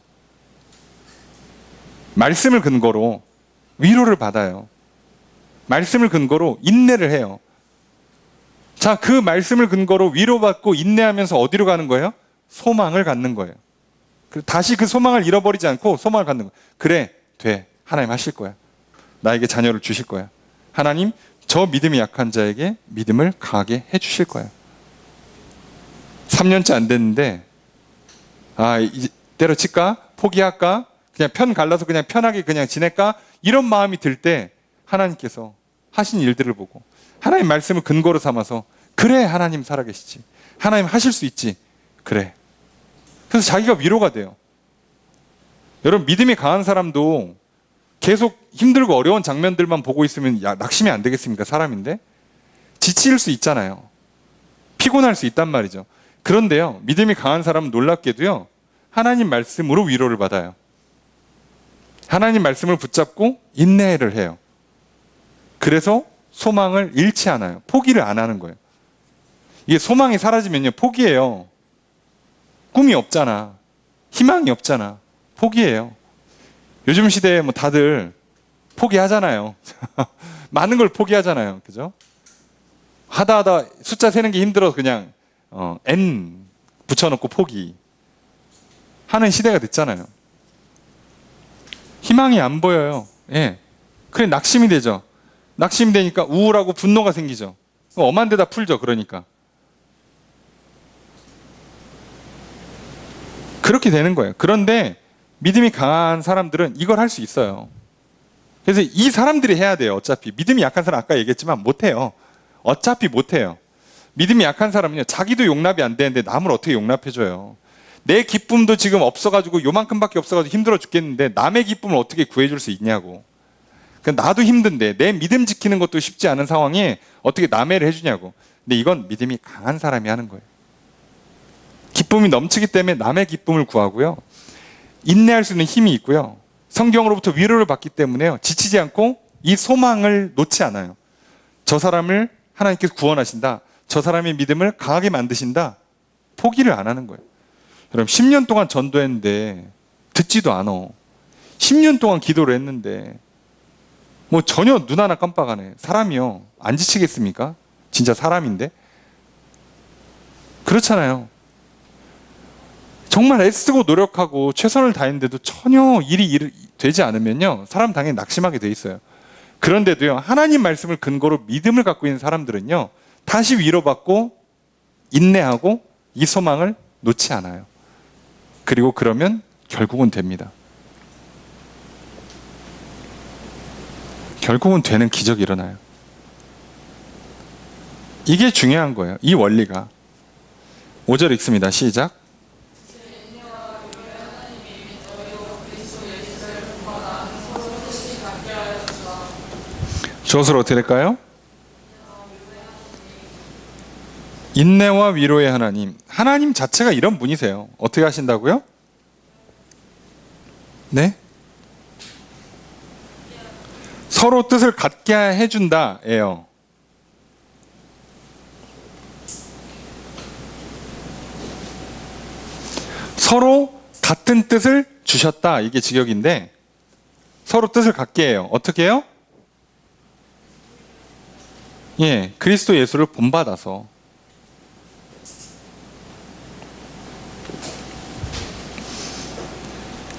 A: 말씀을 근거로 위로를 받아요. 말씀을 근거로 인내를 해요. 자, 그 말씀을 근거로 위로받고 인내하면서 어디로 가는 거예요? 소망을 갖는 거예요. 다시 그 소망을 잃어버리지 않고 소망을 갖는 거예요. 그래, 돼. 하나님 하실 거야. 나에게 자녀를 주실 거야. 하나님, 저 믿음이 약한 자에게 믿음을 강하게 해주실 거야. 3년째 안 됐는데, 아, 이제 때려칠까? 포기할까? 그냥 편 갈라서 그냥 편하게 그냥 지낼까? 이런 마음이 들 때 하나님께서 하신 일들을 보고 하나님 말씀을 근거로 삼아서 그래, 하나님 살아계시지. 하나님 하실 수 있지. 그래. 그래서 자기가 위로가 돼요. 여러분, 믿음이 강한 사람도 계속 힘들고 어려운 장면들만 보고 있으면 낙심이 안 되겠습니까? 사람인데. 지칠 수 있잖아요. 피곤할 수 있단 말이죠. 그런데요, 믿음이 강한 사람은 놀랍게도요, 하나님 말씀으로 위로를 받아요. 하나님 말씀을 붙잡고 인내를 해요. 그래서 소망을 잃지 않아요. 포기를 안 하는 거예요. 이게 소망이 사라지면요, 포기해요. 꿈이 없잖아. 희망이 없잖아. 포기해요. 요즘 시대에 뭐 다들 포기하잖아요. 많은 걸 포기하잖아요. 그죠? 하다 숫자 세는 게 힘들어서 그냥 N 붙여놓고 포기 하는 시대가 됐잖아요. 희망이 안 보여요. 예. 그래, 낙심이 되죠. 낙심이 되니까 우울하고 분노가 생기죠. 엄한 데다 풀죠. 그러니까. 그렇게 되는 거예요. 그런데 믿음이 강한 사람들은 이걸 할 수 있어요. 그래서 이 사람들이 해야 돼요. 어차피 믿음이 약한 사람, 아까 얘기했지만 못해요. 어차피 못해요. 믿음이 약한 사람은요, 자기도 용납이 안 되는데 남을 어떻게 용납해줘요. 내 기쁨도 지금 없어가지고 요만큼밖에 없어가지고 힘들어 죽겠는데 남의 기쁨을 어떻게 구해줄 수 있냐고. 나도 힘든데 내 믿음 지키는 것도 쉽지 않은 상황에 어떻게 남해를 해주냐고. 근데 이건 믿음이 강한 사람이 하는 거예요. 기쁨이 넘치기 때문에 남의 기쁨을 구하고요, 인내할 수 있는 힘이 있고요, 성경으로부터 위로를 받기 때문에요, 지치지 않고 이 소망을 놓지 않아요. 저 사람을 하나님께서 구원하신다, 저 사람의 믿음을 강하게 만드신다, 포기를 안 하는 거예요. 여러분, 10년 동안 전도했는데 듣지도 않아. 10년 동안 기도를 했는데 뭐 전혀 눈 하나 깜빡 안 해. 사람이요, 안 지치겠습니까? 진짜 사람인데. 그렇잖아요. 정말 애쓰고 노력하고 최선을 다했는데도 전혀 일이 되지 않으면요, 사람 당연히 낙심하게 돼 있어요. 그런데도요, 하나님 말씀을 근거로 믿음을 갖고 있는 사람들은요, 다시 위로받고 인내하고 이 소망을 놓지 않아요. 그리고 그러면 결국은 됩니다. 결국은 되는 기적이 일어나요. 이게 중요한 거예요. 이 원리가. 5절 읽습니다. 시작. 주어서 어떻게 될까요? 인내와 위로의 하나님. 하나님 자체가 이런 분이세요. 어떻게 하신다고요? 네? 서로 뜻을 같게 해준다예요. 서로 같은 뜻을 주셨다. 이게 직역인데 서로 뜻을 같게 해요. 어떻게 해요? 예, 그리스도 예수를 본받아서.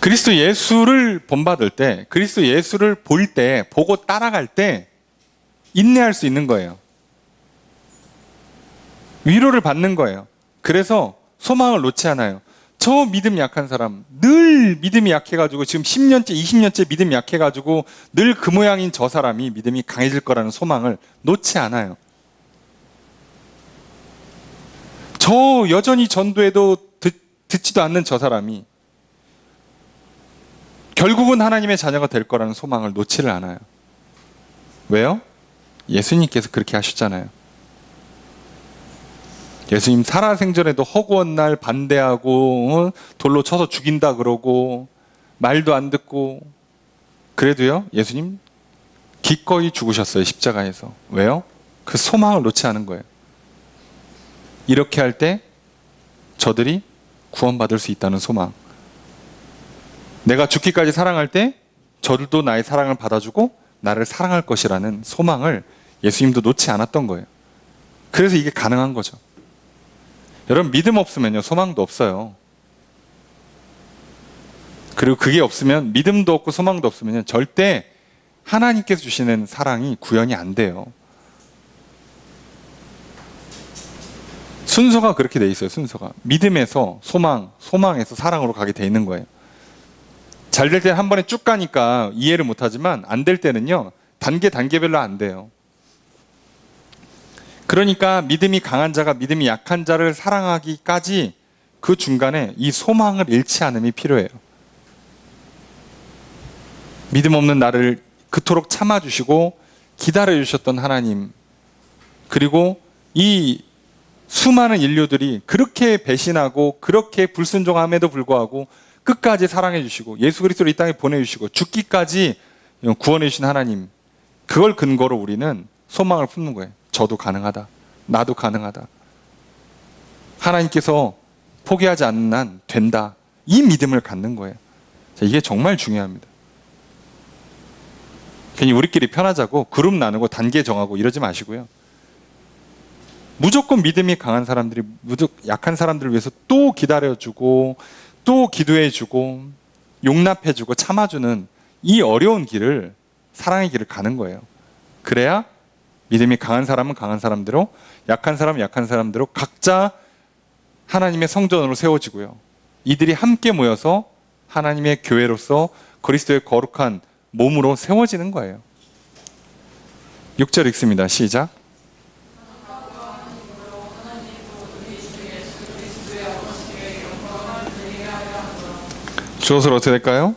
A: 그리스도 예수를 본받을 때, 그리스도 예수를 볼 때, 보고 따라갈 때 인내할 수 있는 거예요. 위로를 받는 거예요. 그래서 소망을 놓지 않아요. 저 믿음 약한 사람, 늘 믿음이 약해가지고 지금 10년째, 20년째 믿음이 약해가지고 늘 그 모양인 저 사람이 믿음이 강해질 거라는 소망을 놓지 않아요. 저 여전히 전도해도 듣지도 않는 저 사람이 결국은 하나님의 자녀가 될 거라는 소망을 놓지를 않아요. 왜요? 예수님께서 그렇게 하셨잖아요. 예수님 살아생전에도 허구한 날 반대하고 돌로 쳐서 죽인다 그러고 말도 안 듣고 그래도요 예수님 기꺼이 죽으셨어요. 십자가에서. 왜요? 그 소망을 놓지 않은 거예요. 이렇게 할 때 저들이 구원받을 수 있다는 소망. 내가 죽기까지 사랑할 때 저들도 나의 사랑을 받아주고 나를 사랑할 것이라는 소망을 예수님도 놓지 않았던 거예요. 그래서 이게 가능한 거죠. 여러분 믿음 없으면요 소망도 없어요. 그리고 그게 없으면 믿음도 없고 소망도 없으면 절대 하나님께서 주시는 사랑이 구현이 안 돼요. 순서가 그렇게 돼 있어요. 순서가 믿음에서 소망, 소망에서 사랑으로 가게 돼 있는 거예요. 잘 될 때는 한 번에 쭉 가니까 이해를 못하지만 안 될 때는요 단계별로 안 돼요. 그러니까 믿음이 강한 자가 믿음이 약한 자를 사랑하기까지 그 중간에 이 소망을 잃지 않음이 필요해요. 믿음 없는 나를 그토록 참아주시고 기다려주셨던 하나님, 그리고 이 수많은 인류들이 그렇게 배신하고 그렇게 불순종함에도 불구하고 끝까지 사랑해 주시고 예수 그리스도를 이 땅에 보내주시고 죽기까지 구원해 주신 하나님, 그걸 근거로 우리는 소망을 품는 거예요. 저도 가능하다. 나도 가능하다. 하나님께서 포기하지 않는 한 된다. 이 믿음을 갖는 거예요. 이게 정말 중요합니다. 괜히 우리끼리 편하자고 그룹 나누고 단계 정하고 이러지 마시고요. 무조건 믿음이 강한 사람들이 약한 사람들을 위해서 또 기다려주고 또 기도해주고 용납해주고 참아주는 이 어려운 길을, 사랑의 길을 가는 거예요. 그래야 믿음이 강한 사람은 강한 사람대로, 약한 사람은 약한 사람대로 각자 하나님의 성전으로 세워지고요. 이들이 함께 모여서 하나님의 교회로서 그리스도의 거룩한 몸으로 세워지는 거예요. 6절 읽습니다. 시작. 주어서 어떻게 될까요?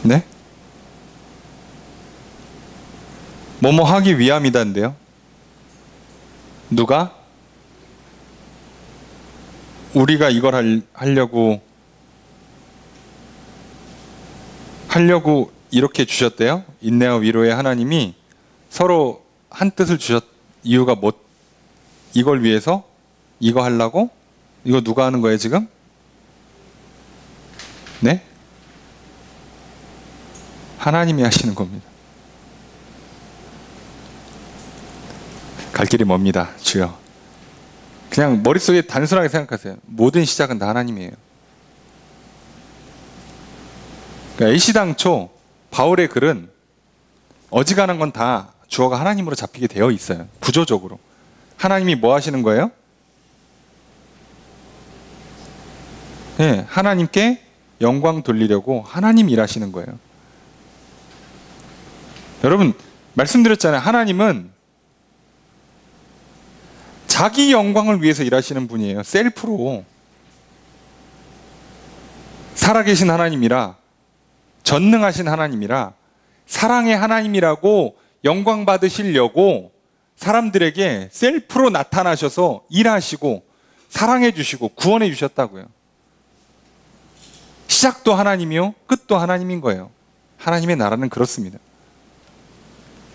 A: 네? 뭐뭐 하기 위함이다인데요. 누가? 우리가 이걸 하려고 이렇게 주셨대요. 인내와 위로의 하나님이 서로 한 뜻을 주셨. 이유가 뭐? 이걸 위해서? 이거 하려고? 이거 누가 하는 거예요 지금? 네? 하나님이 하시는 겁니다. 갈 길이 멉니다. 주여. 그냥 머릿속에 단순하게 생각하세요. 모든 시작은 다 하나님이에요. 그러니까 애시당초 바울의 글은 어지간한 건 다 주어가 하나님으로 잡히게 되어 있어요. 구조적으로. 하나님이 뭐 하시는 거예요? 네, 하나님께 영광 돌리려고 하나님 일하시는 거예요. 여러분 말씀드렸잖아요. 하나님은 자기 영광을 위해서 일하시는 분이에요. 셀프로. 살아계신 하나님이라, 전능하신 하나님이라, 사랑의 하나님이라고 영광 받으시려고 사람들에게 셀프로 나타나셔서 일하시고 사랑해 주시고 구원해 주셨다고요. 시작도 하나님이요 끝도 하나님인 거예요. 하나님의 나라는 그렇습니다.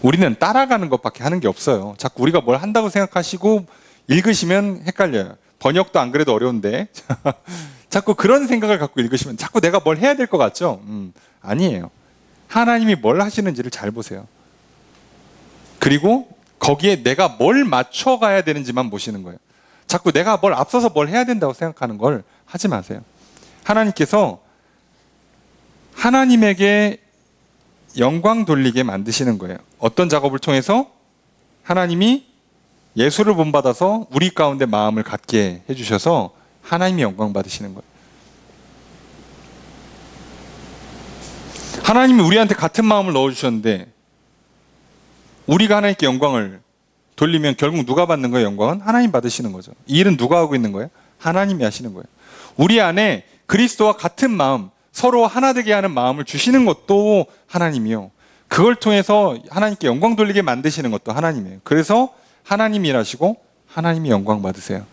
A: 우리는 따라가는 것밖에 하는 게 없어요. 자꾸 우리가 뭘 한다고 생각하시고 읽으시면 헷갈려요. 번역도 안 그래도 어려운데 자꾸 그런 생각을 갖고 읽으시면 자꾸 내가 뭘 해야 될 것 같죠? 아니에요. 하나님이 뭘 하시는지를 잘 보세요. 그리고 거기에 내가 뭘 맞춰가야 되는지만 보시는 거예요. 자꾸 내가 뭘 앞서서 뭘 해야 된다고 생각하는 걸 하지 마세요. 하나님께서 하나님에게 영광 돌리게 만드시는 거예요. 어떤 작업을 통해서? 하나님이 예수를 본받아서 우리 가운데 마음을 갖게 해주셔서 하나님이 영광 받으시는 거예요. 하나님이 우리한테 같은 마음을 넣어주셨는데 우리가 하나님께 영광을 돌리면 결국 누가 받는 거예요? 영광은? 하나님 받으시는 거죠. 이 일은 누가 하고 있는 거예요? 하나님이 하시는 거예요. 우리 안에 그리스도와 같은 마음, 서로 하나 되게 하는 마음을 주시는 것도 하나님이요. 그걸 통해서 하나님께 영광 돌리게 만드시는 것도 하나님이에요. 그래서 하나님이 일하시고 하나님이 영광 받으세요.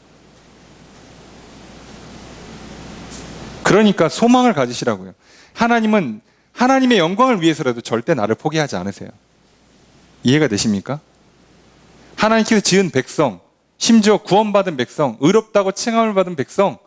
A: 그러니까 소망을 가지시라고요. 하나님은 하나님의 영광을 위해서라도 절대 나를 포기하지 않으세요. 이해가 되십니까? 하나님께서 지은 백성, 심지어 구원받은 백성, 의롭다고 칭함을 받은 백성,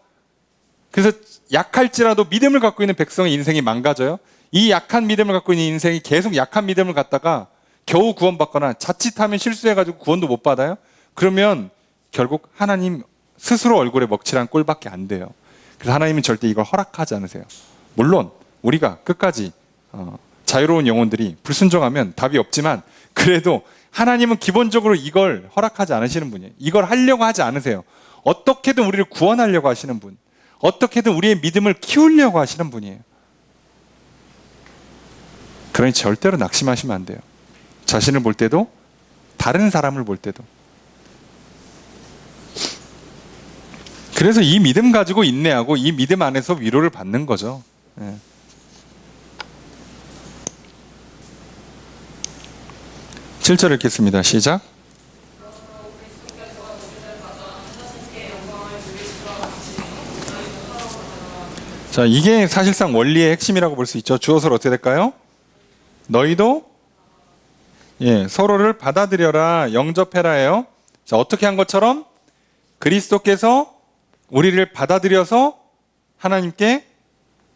A: 그래서 약할지라도 믿음을 갖고 있는 백성의 인생이 망가져요. 이 약한 믿음을 갖고 있는 인생이 계속 약한 믿음을 갖다가 겨우 구원받거나 자칫하면 실수해가지고 구원도 못 받아요. 그러면 결국 하나님 스스로 얼굴에 먹칠한 꼴밖에 안 돼요. 그래서 하나님은 절대 이걸 허락하지 않으세요. 물론 우리가 끝까지 자유로운 영혼들이 불순종하면 답이 없지만 그래도 하나님은 기본적으로 이걸 허락하지 않으시는 분이에요. 이걸 하려고 하지 않으세요. 어떻게든 우리를 구원하려고 하시는 분, 어떻게든 우리의 믿음을 키우려고 하시는 분이에요. 그러니 절대로 낙심하시면 안 돼요. 자신을 볼 때도 다른 사람을 볼 때도. 그래서 이 믿음 가지고 인내하고 이 믿음 안에서 위로를 받는 거죠. 예. 7절 읽겠습니다. 시작. 자, 이게 사실상 원리의 핵심이라고 볼 수 있죠. 주어서는 어떻게 될까요? 너희도 서로를 받아들여라, 영접해라예요. 자, 어떻게 한 것처럼? 그리스도께서 우리를 받아들여서 하나님께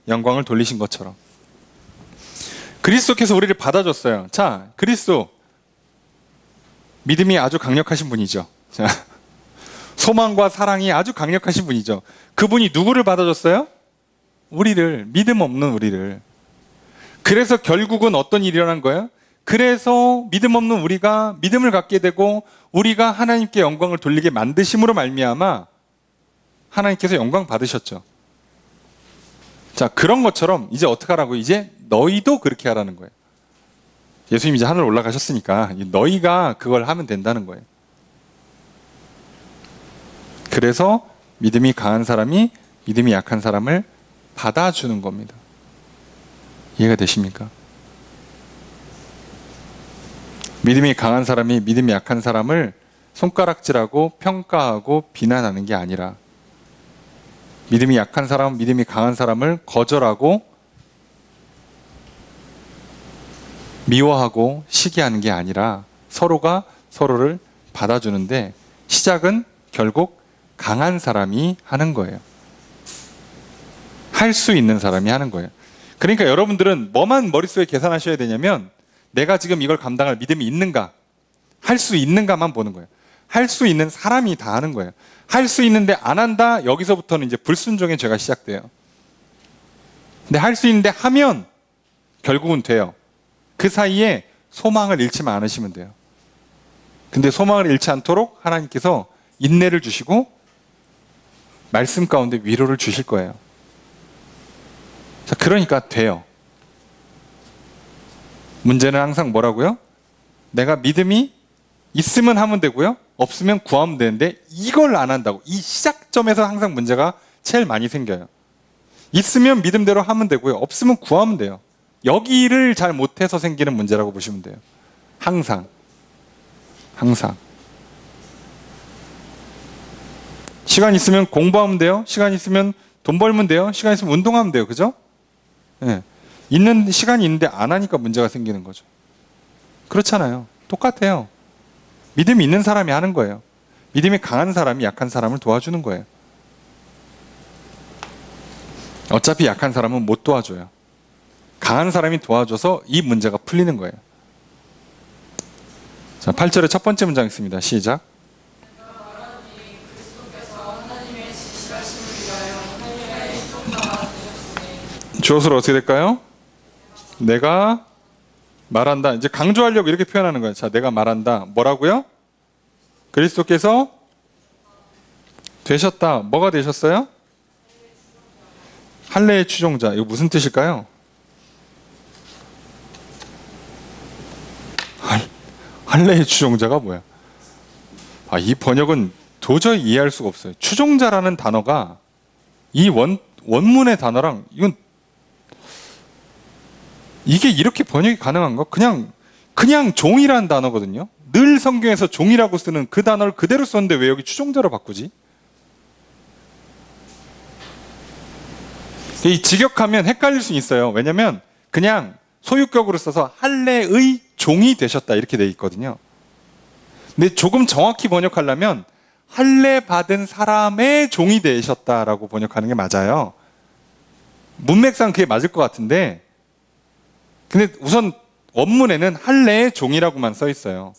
A: 영광을 돌리신 것처럼. 그리스도께서 우리를 받아줬어요. 자, 그리스도 믿음이 아주 강력하신 분이죠. 자, 소망과 사랑이 아주 강력하신 분이죠. 그분이 누구를 받아줬어요? 우리를, 믿음 없는 우리를. 그래서 결국은 어떤 일이 일어난 거예요? 그래서 믿음 없는 우리가 믿음을 갖게 되고 우리가 하나님께 영광을 돌리게 만드심으로 말미암아 하나님께서 영광 받으셨죠. 자, 그런 것처럼 이제 어떻게 하라고? 이제 너희도 그렇게 하라는 거예요. 예수님 이제 하늘 올라가셨으니까 너희가 그걸 하면 된다는 거예요. 그래서 믿음이 강한 사람이 믿음이 약한 사람을 받아주는 겁니다. 이해가 되십니까? 믿음이 강한 사람이 믿음이 약한 사람을 손가락질하고 평가하고 비난하는 게 아니라 믿음이 약한 사람, 믿음이 강한 사람을 거절하고 미워하고 시기하는 게 아니라 서로가 서로를 받아주는데 시작은 결국 강한 사람이 하는 거예요. 할 수 있는 사람이 하는 거예요. 그러니까 여러분들은 뭐만 머릿속에 계산하셔야 되냐면 내가 지금 이걸 감당할 믿음이 있는가, 할 수 있는가만 보는 거예요. 할 수 있는 사람이 다 하는 거예요. 할 수 있는데 안 한다? 여기서부터는 이제 불순종의 죄가 시작돼요. 근데 할 수 있는데 하면 결국은 돼요. 그 사이에 소망을 잃지만 않으시면 돼요. 근데 소망을 잃지 않도록 하나님께서 인내를 주시고 말씀 가운데 위로를 주실 거예요. 자, 그러니까 돼요. 문제는 항상 뭐라고요? 내가 믿음이 있으면 하면 되고요. 없으면 구하면 되는데 이걸 안 한다고. 이 시작점에서 항상 문제가 제일 많이 생겨요. 있으면 믿음대로 하면 되고요. 없으면 구하면 돼요. 여기를 잘 못해서 생기는 문제라고 보시면 돼요. 항상. 시간 있으면 공부하면 돼요. 시간 있으면 돈 벌면 돼요. 시간 있으면 운동하면 돼요. 그죠? 네. 있는 시간이 있는데 안 하니까 문제가 생기는 거죠. 그렇잖아요. 똑같아요. 믿음이 있는 사람이 하는 거예요. 믿음이 강한 사람이 약한 사람을 도와주는 거예요. 어차피 약한 사람은 못 도와줘요. 강한 사람이 도와줘서 이 문제가 풀리는 거예요. 자, 8절의 첫 번째 문장 있습니다. 시작. 주어서로 어떻게 될까요? 내가 말한다. 이제 강조하려고 이렇게 표현하는 거예요. 자, 내가 말한다. 뭐라고요? 그리스도께서 되셨다. 뭐가 되셨어요? 할례의 추종자. 이거 무슨 뜻일까요? 할례의 추종자가 뭐야? 이 번역은 도저히 이해할 수가 없어요. 추종자라는 단어가 이 원문의 단어랑 이게 이렇게 번역이 가능한가? 그냥 종이라는 단어거든요. 늘 성경에서 종이라고 쓰는 그 단어를 그대로 썼는데 왜 여기 추종자로 바꾸지? 이 직역하면 헷갈릴 수 있어요. 왜냐면 그냥 소유격으로 써서 할례의 종이 되셨다 이렇게 돼 있거든요. 근데 조금 정확히 번역하려면 할례 받은 사람의 종이 되셨다라고 번역하는 게 맞아요. 문맥상 그게 맞을 것 같은데, 근데 우선 원문에는 할례의 종이라고만 써 있어요.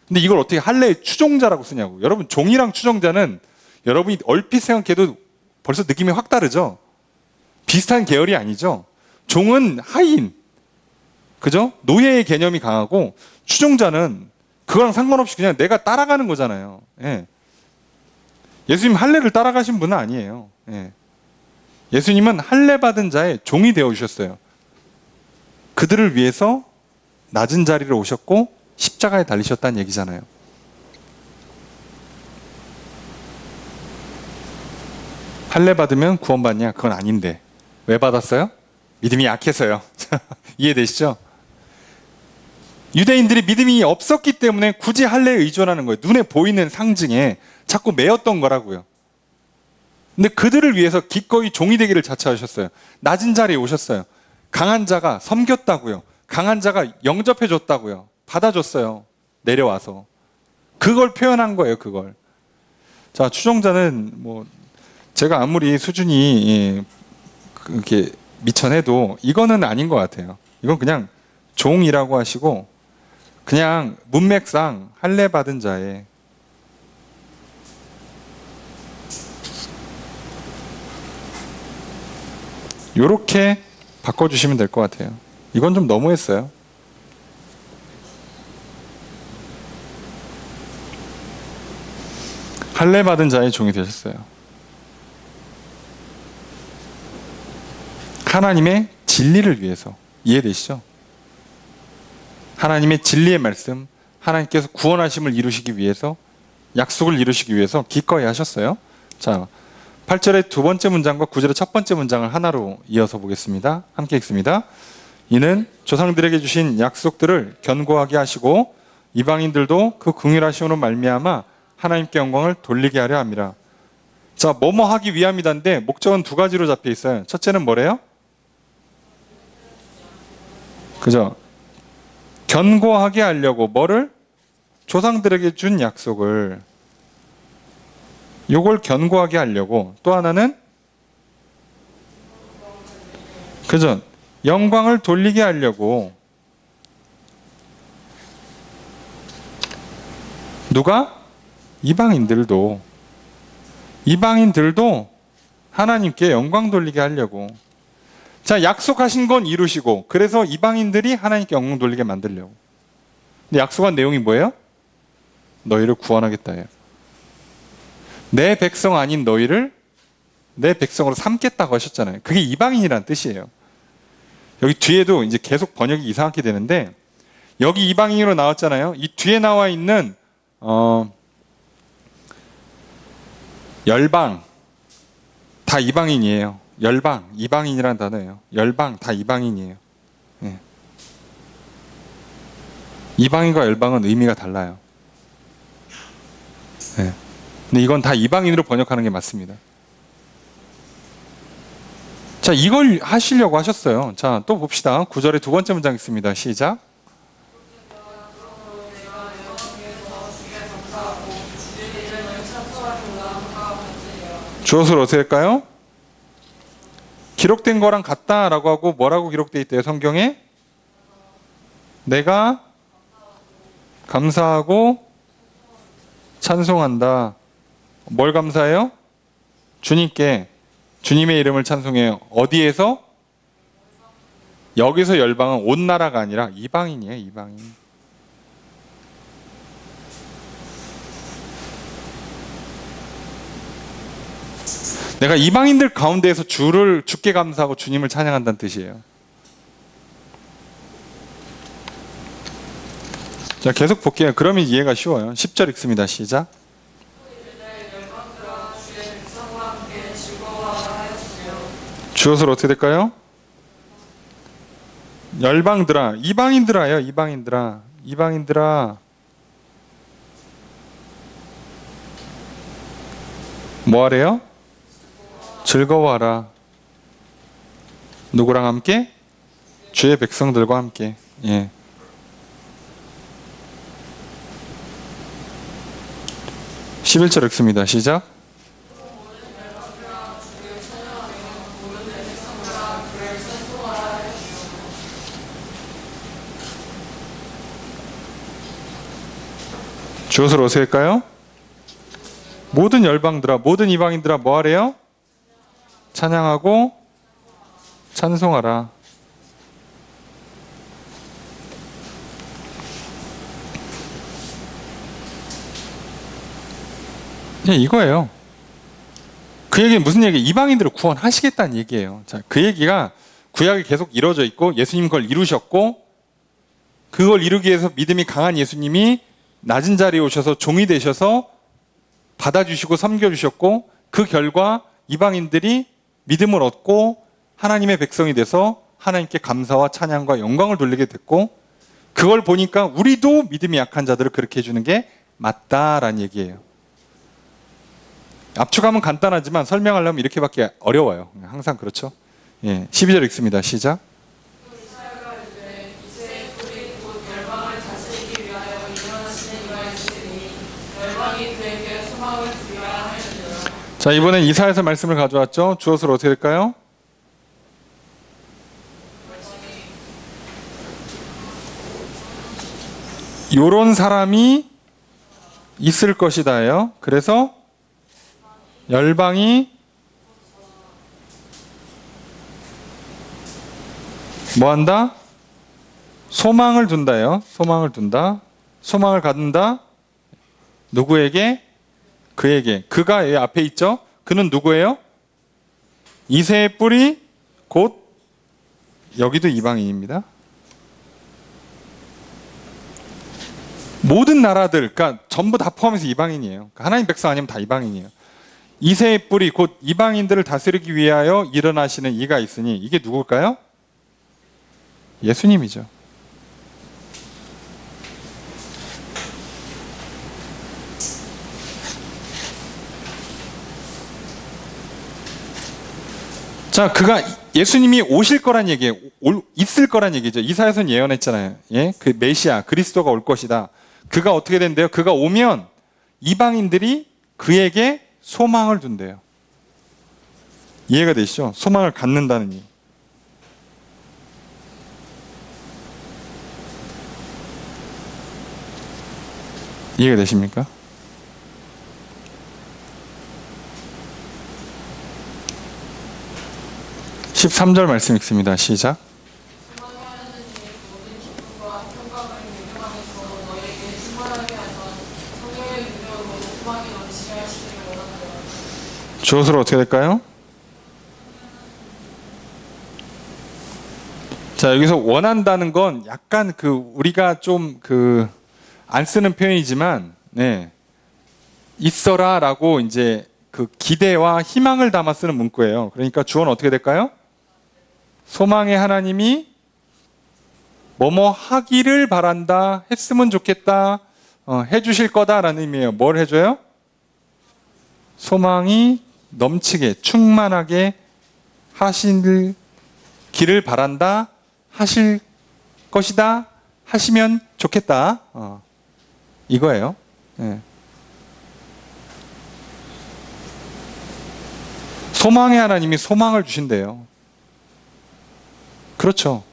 A: 근데 이걸 어떻게 할례의 추종자라고 쓰냐고. 여러분, 종이랑 추종자는 여러분이 얼핏 생각해도 벌써 느낌이 확 다르죠? 비슷한 계열이 아니죠? 종은 하인, 그죠? 노예의 개념이 강하고, 추종자는 그거랑 상관없이 그냥 내가 따라가는 거잖아요. 예. 예수님 할례를 따라가신 분은 아니에요. 예. 예수님은 할례 받은 자의 종이 되어 주셨어요. 그들을 위해서 낮은 자리로 오셨고 십자가에 달리셨다는 얘기잖아요. 할례 받으면 구원받냐? 그건 아닌데. 왜 받았어요? 믿음이 약해서요. 이해되시죠? 유대인들이 믿음이 없었기 때문에 굳이 할례에 의존하는 거예요. 눈에 보이는 상징에 자꾸 매였던 거라고요. 근데 그들을 위해서 기꺼이 종이 되기를 자처하셨어요. 낮은 자리에 오셨어요. 강한 자가 섬겼다고요. 강한 자가 영접해 줬다고요. 받아줬어요. 내려와서. 그걸 표현한 거예요. 그걸. 자, 추종자는 제가 아무리 수준이 그렇게 미천해도 이거는 아닌 것 같아요. 이건 그냥 종이라고 하시고 그냥 문맥상 할례 받은 자의 요렇게 바꿔주시면 될 것 같아요. 이건 좀 너무했어요. 할례 받은 자의 종이 되셨어요. 하나님의 진리를 위해서. 이해되시죠? 하나님의 진리의 말씀, 하나님께서 구원하심을 이루시기 위해서, 약속을 이루시기 위해서 기꺼이 하셨어요. 자, 8절의 두 번째 문장과 9절의 첫 번째 문장을 하나로 이어서 보겠습니다. 함께 읽습니다. 이는 조상들에게 주신 약속들을 견고하게 하시고 이방인들도 그 긍휼하심으로 말미암아 하나님께 영광을 돌리게 하려 함이라. 자, 뭐뭐 하기 위함이다인데 목적은 두 가지로 잡혀 있어요. 첫째는 뭐래요? 그죠? 견고하게 하려고 뭐를? 조상들에게 준 약속을. 요걸 견고하게 하려고. 또 하나는 그죠? 영광을 돌리게 하려고. 누가? 이방인들도 하나님께 영광 돌리게 하려고. 자, 약속하신 건 이루시고 그래서 이방인들이 하나님께 영광 돌리게 만들려고. 근데 약속한 내용이 뭐예요? 너희를 구원하겠다. 내 백성 아닌 너희를 내 백성으로 삼겠다고 하셨잖아요. 그게 이방인이란 뜻이에요. 여기 뒤에도 이제 계속 번역이 이상하게 되는데 여기 이방인으로 나왔잖아요. 이 뒤에 나와 있는 열방 다 이방인이에요. 열방, 이방인이라는 단어예요. 열방 다 이방인이에요. 예. 이방인과 열방은 의미가 달라요. 예. 근데 이건 다 이방인으로 번역하는 게 맞습니다. 자, 이걸 하시려고 하셨어요. 자, 또 봅시다. 9절의 두 번째 문장 있습니다. 시작. 주어를 어떻게 할까요? 기록된 거랑 같다라고 하고 뭐라고 기록되어 있대요? 성경에? 내가 감사하고 찬송한다. 뭘 감사해요? 주님께. 주님의 이름을 찬송해요. 어디에서? 여기서 열방은 온 나라가 아니라 이방인이에요. 이방인. 내가 이방인들 가운데에서 주께 감사하고 주님을 찬양한다는 뜻이에요. 자, 계속 볼게요. 그러면 이해가 쉬워요. 10절 읽습니다. 시작. 주어를 어떻게 될까요? 열방들아, 이방인들아요. 이방인들아, 이방인들아. 뭐 하래요? 즐거워하라. 누구랑 함께? 주의 백성들과 함께. 예. (11절) 읽습니다. 시작. 주어를 어떻게 할까요? 모든 열방들아, 모든 이방인들아 뭐 하래요? 찬양하고 찬송하라. 네, 이거예요. 그 얘기는 무슨 얘기예요? 이방인들을 구원하시겠다는 얘기예요. 자, 그 얘기가 구약이 계속 이루어져 있고 예수님 그걸 이루셨고 그걸 이루기 위해서 믿음이 강한 예수님이 낮은 자리에 오셔서 종이 되셔서 받아주시고 섬겨주셨고 그 결과 이방인들이 믿음을 얻고 하나님의 백성이 돼서 하나님께 감사와 찬양과 영광을 돌리게 됐고 그걸 보니까 우리도 믿음이 약한 자들을 그렇게 해주는 게 맞다라는 얘기예요. 압축하면 간단하지만 설명하려면 이렇게밖에 어려워요. 항상 그렇죠. 예, 12절 읽습니다. 시작. 자, 이번엔 이사야서 말씀을 가져왔죠. 주어를 어떻게 될까요? 요런 사람이 있을 것이다예요. 그래서 열방이 뭐한다? 소망을 둔다예요. 소망을 둔다. 소망을 갖는다. 누구에게? 그에게. 그가 여기 앞에 있죠? 그는 누구예요? 이새의 뿌리 곧 여기도 이방인입니다. 모든 나라들, 그러니까 전부 다 포함해서 이방인이에요. 그러니까 하나님 백성 아니면 다 이방인이에요. 이새의 뿌리 곧 이방인들을 다스리기 위하여 일어나시는 이가 있으니 이게 누굴까요? 예수님이죠. 자, 그가 예수님이 오실 거란 얘기예요. 있을 거란 얘기죠. 이사야서는 예언했잖아요. 예? 그 메시아, 그리스도가 올 것이다. 그가 어떻게 된대요? 그가 오면 이방인들이 그에게 소망을 둔대요. 이해가 되시죠? 소망을 갖는다는 이. 이해가 되십니까? (13절) 말씀 읽습니다. 시작. 주어로 어떻게 될까요? 자, 여기서 원한다는 건 약간 우리가 좀 안 쓰는 표현이지만, 네. 있어라라고 이제 기대와 희망을 담아 쓰는 문구예요. 그러니까 주어는 어떻게 될까요? 소망의 하나님이 뭐뭐 하기를 바란다, 했으면 좋겠다, 해주실 거다라는 의미예요. 뭘 해줘요? 소망이 넘치게, 충만하게 하실 길을 바란다, 하실 것이다, 하시면 좋겠다. 이거예요. 예. 소망의 하나님이 소망을 주신대요. 그렇죠.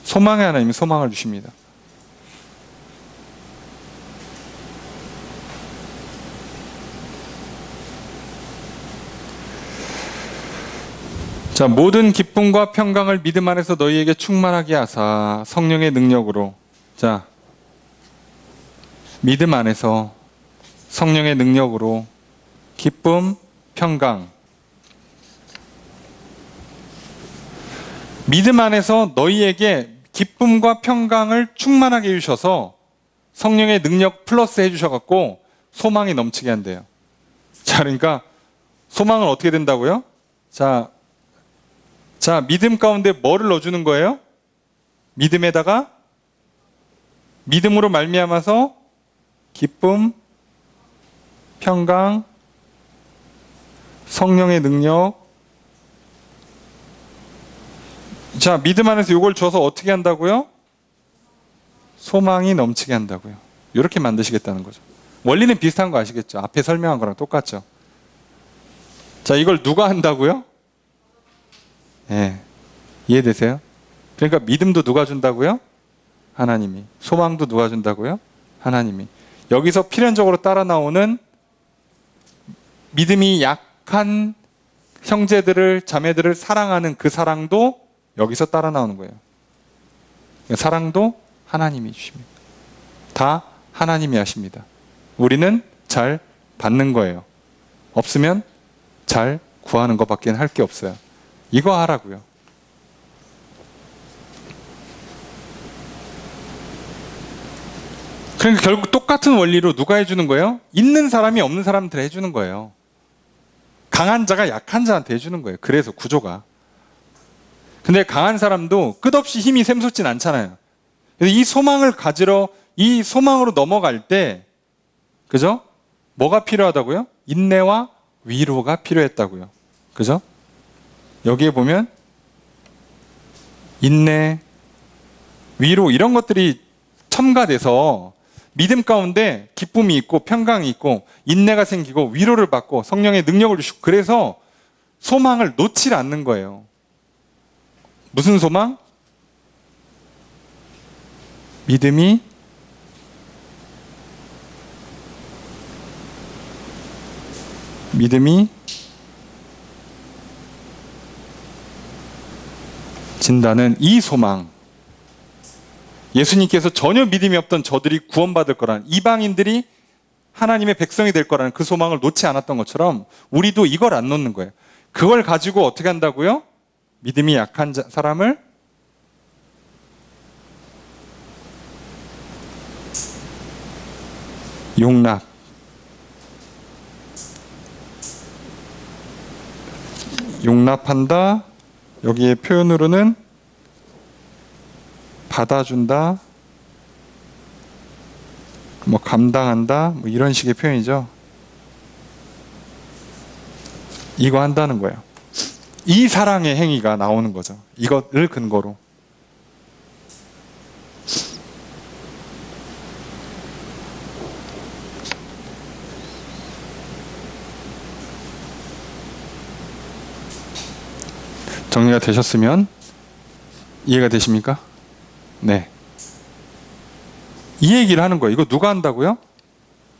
A: 소망의 하나님이 소망을 주십니다. 자, 모든 기쁨과 평강을 믿음 안에서 너희에게 충만하게 하사 성령의 능력으로. 자, 믿음 안에서 성령의 능력으로 기쁨, 평강. 믿음 안에서 너희에게 기쁨과 평강을 충만하게 해주셔서 성령의 능력 플러스 해주셔갖고 소망이 넘치게 한대요. 자, 그러니까 소망은 어떻게 된다고요? 자, 믿음 가운데 뭐를 넣어주는 거예요? 믿음에다가 믿음으로 말미암아서 기쁨, 평강, 성령의 능력. 자, 믿음 안에서 이걸 줘서 어떻게 한다고요? 소망이 넘치게 한다고요. 이렇게 만드시겠다는 거죠. 원리는 비슷한 거 아시겠죠? 앞에 설명한 거랑 똑같죠? 자, 이걸 누가 한다고요? 예. 이해되세요? 그러니까 믿음도 누가 준다고요? 하나님이. 소망도 누가 준다고요? 하나님이. 여기서 필연적으로 따라 나오는 믿음이 약한 형제들을, 자매들을 사랑하는 그 사랑도 여기서 따라 나오는 거예요. 사랑도 하나님이 주십니다. 다 하나님이 하십니다. 우리는 잘 받는 거예요. 없으면 잘 구하는 것밖에 할 게 없어요. 이거 하라고요. 그러니까 결국 똑같은 원리로 누가 해주는 거예요? 있는 사람이 없는 사람한테 해주는 거예요. 강한 자가 약한 자한테 해주는 거예요. 그래서 구조가. 근데 강한 사람도 끝없이 힘이 샘솟진 않잖아요. 그래서 이 소망을 가지러, 이 소망으로 넘어갈 때, 그죠? 뭐가 필요하다고요? 인내와 위로가 필요했다고요. 그죠? 여기에 보면 인내, 위로 이런 것들이 첨가돼서 믿음 가운데 기쁨이 있고 평강이 있고 인내가 생기고 위로를 받고 성령의 능력을 주시고, 그래서 소망을 놓지 않는 거예요. 무슨 소망? 믿음이 진다는 이 소망. 예수님께서 전혀 믿음이 없던 저들이 구원받을 거라는, 이방인들이 하나님의 백성이 될 거라는 그 소망을 놓지 않았던 것처럼 우리도 이걸 안 놓는 거예요. 그걸 가지고 어떻게 한다고요? 믿음이 약한 사람을 용납한다. 여기에 표현으로는 받아준다, 뭐 감당한다, 뭐 이런 식의 표현이죠. 이거 한다는 거예요. 이 사랑의 행위가 나오는 거죠. 이것을 근거로. 정리가 되셨으면 이해가 되십니까? 네. 이 얘기를 하는 거예요. 이거 누가 한다고요?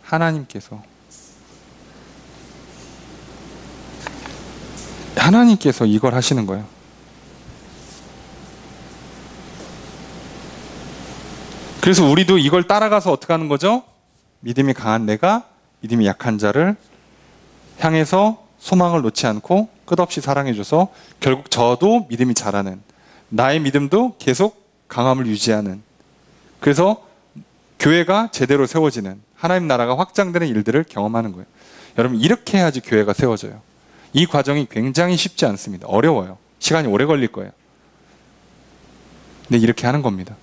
A: 하나님께서. 하나님께서 이걸 하시는 거예요. 그래서 우리도 이걸 따라가서 어떻게 하는 거죠? 믿음이 강한 내가 믿음이 약한 자를 향해서 소망을 놓지 않고 끝없이 사랑해줘서 결국 저도 믿음이 자라는, 나의 믿음도 계속 강함을 유지하는, 그래서 교회가 제대로 세워지는, 하나님 나라가 확장되는 일들을 경험하는 거예요. 여러분, 이렇게 해야지 교회가 세워져요. 이 과정이 굉장히 쉽지 않습니다. 어려워요. 시간이 오래 걸릴 거예요. 근데 이렇게 하는 겁니다.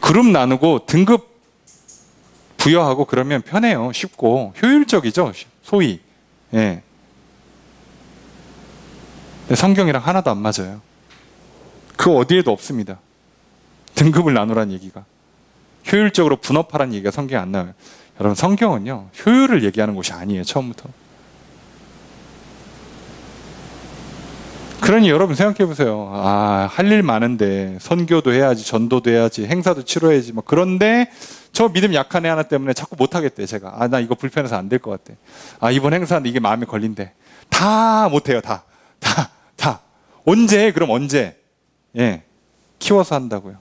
A: 그룹 나누고 등급 부여하고 그러면 편해요. 쉽고 효율적이죠. 소위. 예. 근데 성경이랑 하나도 안 맞아요. 그 어디에도 없습니다. 등급을 나누라는 얘기가. 효율적으로 분업하라는 얘기가 성경에 안 나와요. 여러분, 성경은요, 효율을 얘기하는 것이 아니에요, 처음부터. 그러니 여러분 생각해 보세요. 아, 할 일 많은데 선교도 해야지, 전도도 해야지, 행사도 치러야지. 뭐 그런데 저 믿음 약한 애 하나 때문에 자꾸 못 하겠대, 제가. 아, 나 이거 불편해서 안 될 것 같아. 아, 이번 행사는 이게 마음에 걸린대. 다 못 해요, 다. 언제 해? 그럼 언제? 예. 키워서 한다고요.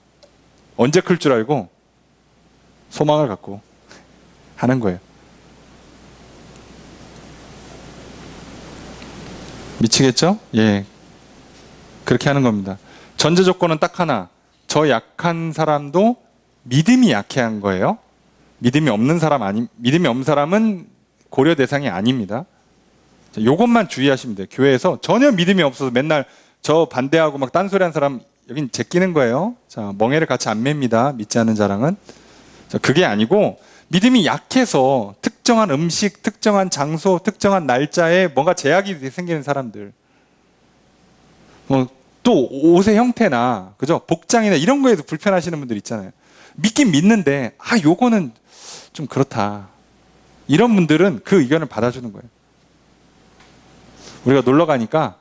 A: 언제 클 줄 알고 소망을 갖고 하는 거예요. 미치겠죠? 예. 그렇게 하는 겁니다. 전제 조건은 딱 하나. 저 약한 사람도 믿음이 약해한 거예요. 믿음이 없는 사람은 고려 대상이 아닙니다. 요것만 주의하시면 돼요. 교회에서 전혀 믿음이 없어서 맨날 저 반대하고 막 딴소리 하는 사람 여긴 제끼는 거예요. 자, 멍에를 같이 안 맵니다. 믿지 않는 자랑은. 자, 그게 아니고 믿음이 약해서 특정한 음식, 특정한 장소, 특정한 날짜에 뭔가 제약이 생기는 사람들. 또 옷의 형태나, 그죠? 복장이나 이런 거에도 불편하시는 분들 있잖아요. 믿긴 믿는데, 아, 요거는 좀 그렇다. 이런 분들은 그 의견을 받아주는 거예요. 우리가 놀러 가니까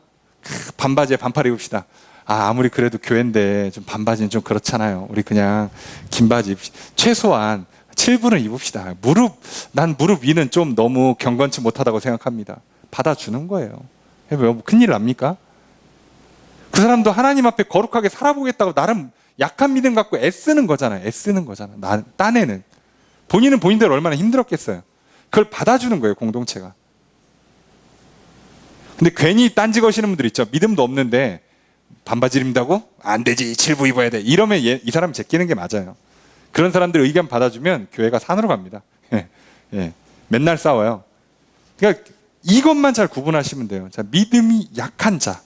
A: 반바지에 반팔 입읍시다. 아, 아무리 그래도 교회인데 좀 반바지는 좀 그렇잖아요. 우리 그냥 긴 바지 입읍시다. 최소한 7분은 입읍시다. 난 무릎 위는 좀 너무 경건치 못하다고 생각합니다. 받아주는 거예요. 뭐 큰일 납니까? 그 사람도 하나님 앞에 거룩하게 살아보겠다고 나름 약한 믿음 갖고 애쓰는 거잖아요. 딴에는. 본인은 본인대로 얼마나 힘들었겠어요. 그걸 받아주는 거예요, 공동체가. 근데 괜히 딴지 거시는 분들 있죠. 믿음도 없는데 반바지를 입는다고? 안 되지, 7부 입어야 돼. 이러면 이 사람 제끼는 게 맞아요. 그런 사람들 의견 받아주면 교회가 산으로 갑니다. 예. 맨날 싸워요. 그러니까 이것만 잘 구분하시면 돼요. 자, 믿음이 약한 자.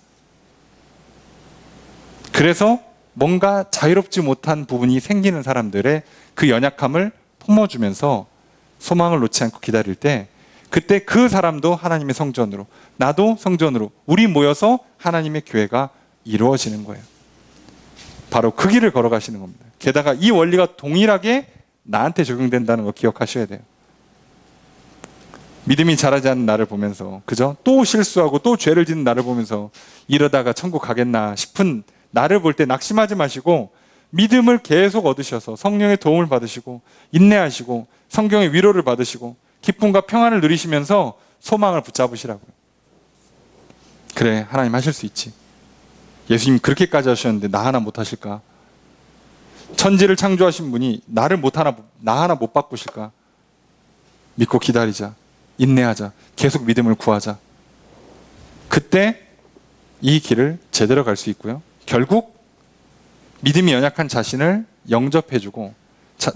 A: 그래서 뭔가 자유롭지 못한 부분이 생기는 사람들의 그 연약함을 품어주면서 소망을 놓지 않고 기다릴 때, 그때 그 사람도 하나님의 성전으로, 나도 성전으로, 우리 모여서 하나님의 교회가 이루어지는 거예요. 바로 그 길을 걸어가시는 겁니다. 게다가 이 원리가 동일하게 나한테 적용된다는 거 기억하셔야 돼요. 믿음이 자라지 않는 나를 보면서, 그죠? 또 실수하고 또 죄를 짓는 나를 보면서 이러다가 천국 가겠나 싶은 나를 볼 때 낙심하지 마시고 믿음을 계속 얻으셔서 성령의 도움을 받으시고 인내하시고 성경의 위로를 받으시고 기쁨과 평안을 누리시면서 소망을 붙잡으시라고요. 그래, 하나님 하실 수 있지. 예수님 그렇게까지 하셨는데 나 하나 못 하실까? 천지를 창조하신 분이 나 하나 못 바꾸실까? 믿고 기다리자. 인내하자. 계속 믿음을 구하자. 그때 이 길을 제대로 갈 수 있고요. 결국 믿음이 연약한 자신을 영접해주고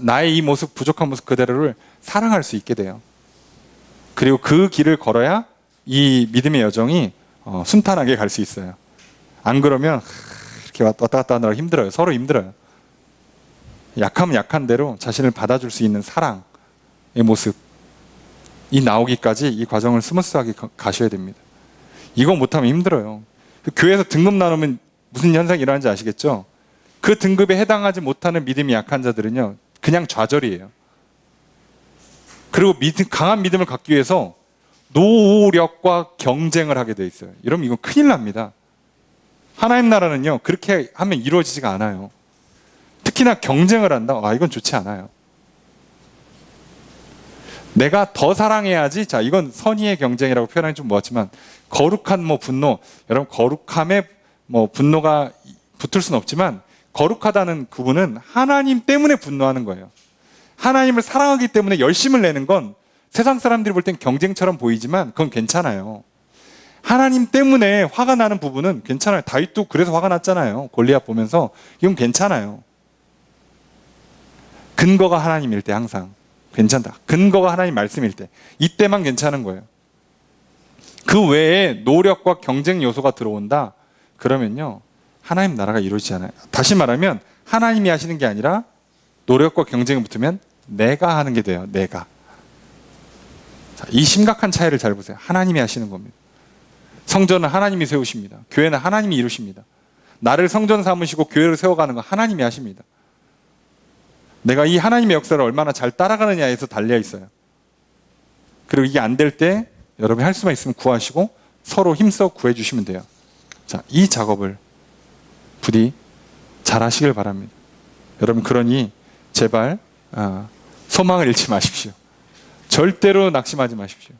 A: 나의 이 모습, 부족한 모습 그대로를 사랑할 수 있게 돼요. 그리고 그 길을 걸어야 이 믿음의 여정이 순탄하게 갈 수 있어요. 안 그러면 이렇게 왔다 갔다 하느라 힘들어요. 서로 힘들어요. 약하면 약한 대로 자신을 받아줄 수 있는 사랑의 모습이 나오기까지 이 과정을 스무스하게 가셔야 됩니다. 이거 못하면 힘들어요. 교회에서 등급 나누면 무슨 현상이 일어나는지 아시겠죠? 그 등급에 해당하지 못하는 믿음이 약한 자들은요, 그냥 좌절이에요. 그리고 강한 믿음을 갖기 위해서 노력과 경쟁을 하게 돼 있어요. 여러분, 이건 큰일 납니다. 하나님 나라는요, 그렇게 하면 이루어지지가 않아요. 특히나 경쟁을 한다? 이건 좋지 않아요. 내가 더 사랑해야지. 자, 이건 선의의 경쟁이라고 표현하기 좀 뭐하지만, 거룩한 분노, 여러분, 거룩함에 분노가 붙을 수는 없지만, 거룩하다는 구분은 하나님 때문에 분노하는 거예요. 하나님을 사랑하기 때문에 열심을 내는 건 세상 사람들이 볼 땐 경쟁처럼 보이지만 그건 괜찮아요. 하나님 때문에 화가 나는 부분은 괜찮아요. 다윗도 그래서 화가 났잖아요. 골리앗 보면서. 이건 괜찮아요. 근거가 하나님일 때 항상 괜찮다. 근거가 하나님 말씀일 때, 이때만 괜찮은 거예요. 그 외에 노력과 경쟁 요소가 들어온다 그러면요, 하나님 나라가 이루어지지 않아요. 다시 말하면 하나님이 하시는 게 아니라 노력과 경쟁이 붙으면 내가 하는 게 돼요. 내가. 자, 이 심각한 차이를 잘 보세요. 하나님이 하시는 겁니다. 성전은 하나님이 세우십니다. 교회는 하나님이 이루십니다. 나를 성전 삼으시고 교회를 세워가는 건 하나님이 하십니다. 내가 이 하나님의 역사를 얼마나 잘 따라가느냐에서 달려 있어요. 그리고 이게 안 될 때 여러분이 할 수만 있으면 구하시고 서로 힘써 구해주시면 돼요. 자, 이 작업을 부디 잘 하시길 바랍니다. 여러분, 그러니 제발 소망을 잃지 마십시오. 절대로 낙심하지 마십시오.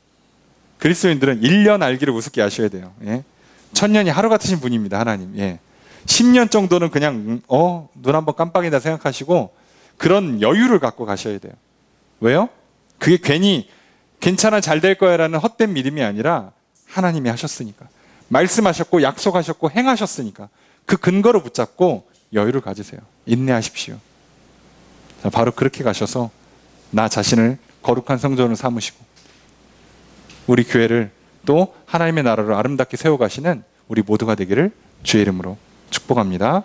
A: 그리스도인들은 1년 알기를 우습게 아셔야 돼요. 예? 1000년이 하루 같으신 분입니다. 하나님. 예. 10년 정도는 그냥 눈 한번 깜빡이다 생각하시고 그런 여유를 갖고 가셔야 돼요. 왜요? 그게 괜히 괜찮아 잘 될 거야 라는 헛된 믿음이 아니라 하나님이 하셨으니까, 말씀하셨고 약속하셨고 행하셨으니까 그 근거를 붙잡고 여유를 가지세요. 인내하십시오. 자, 바로 그렇게 가셔서 나 자신을 거룩한 성전을 삼으시고 우리 교회를 또 하나님의 나라로 아름답게 세워가시는 우리 모두가 되기를 주의 이름으로 축복합니다.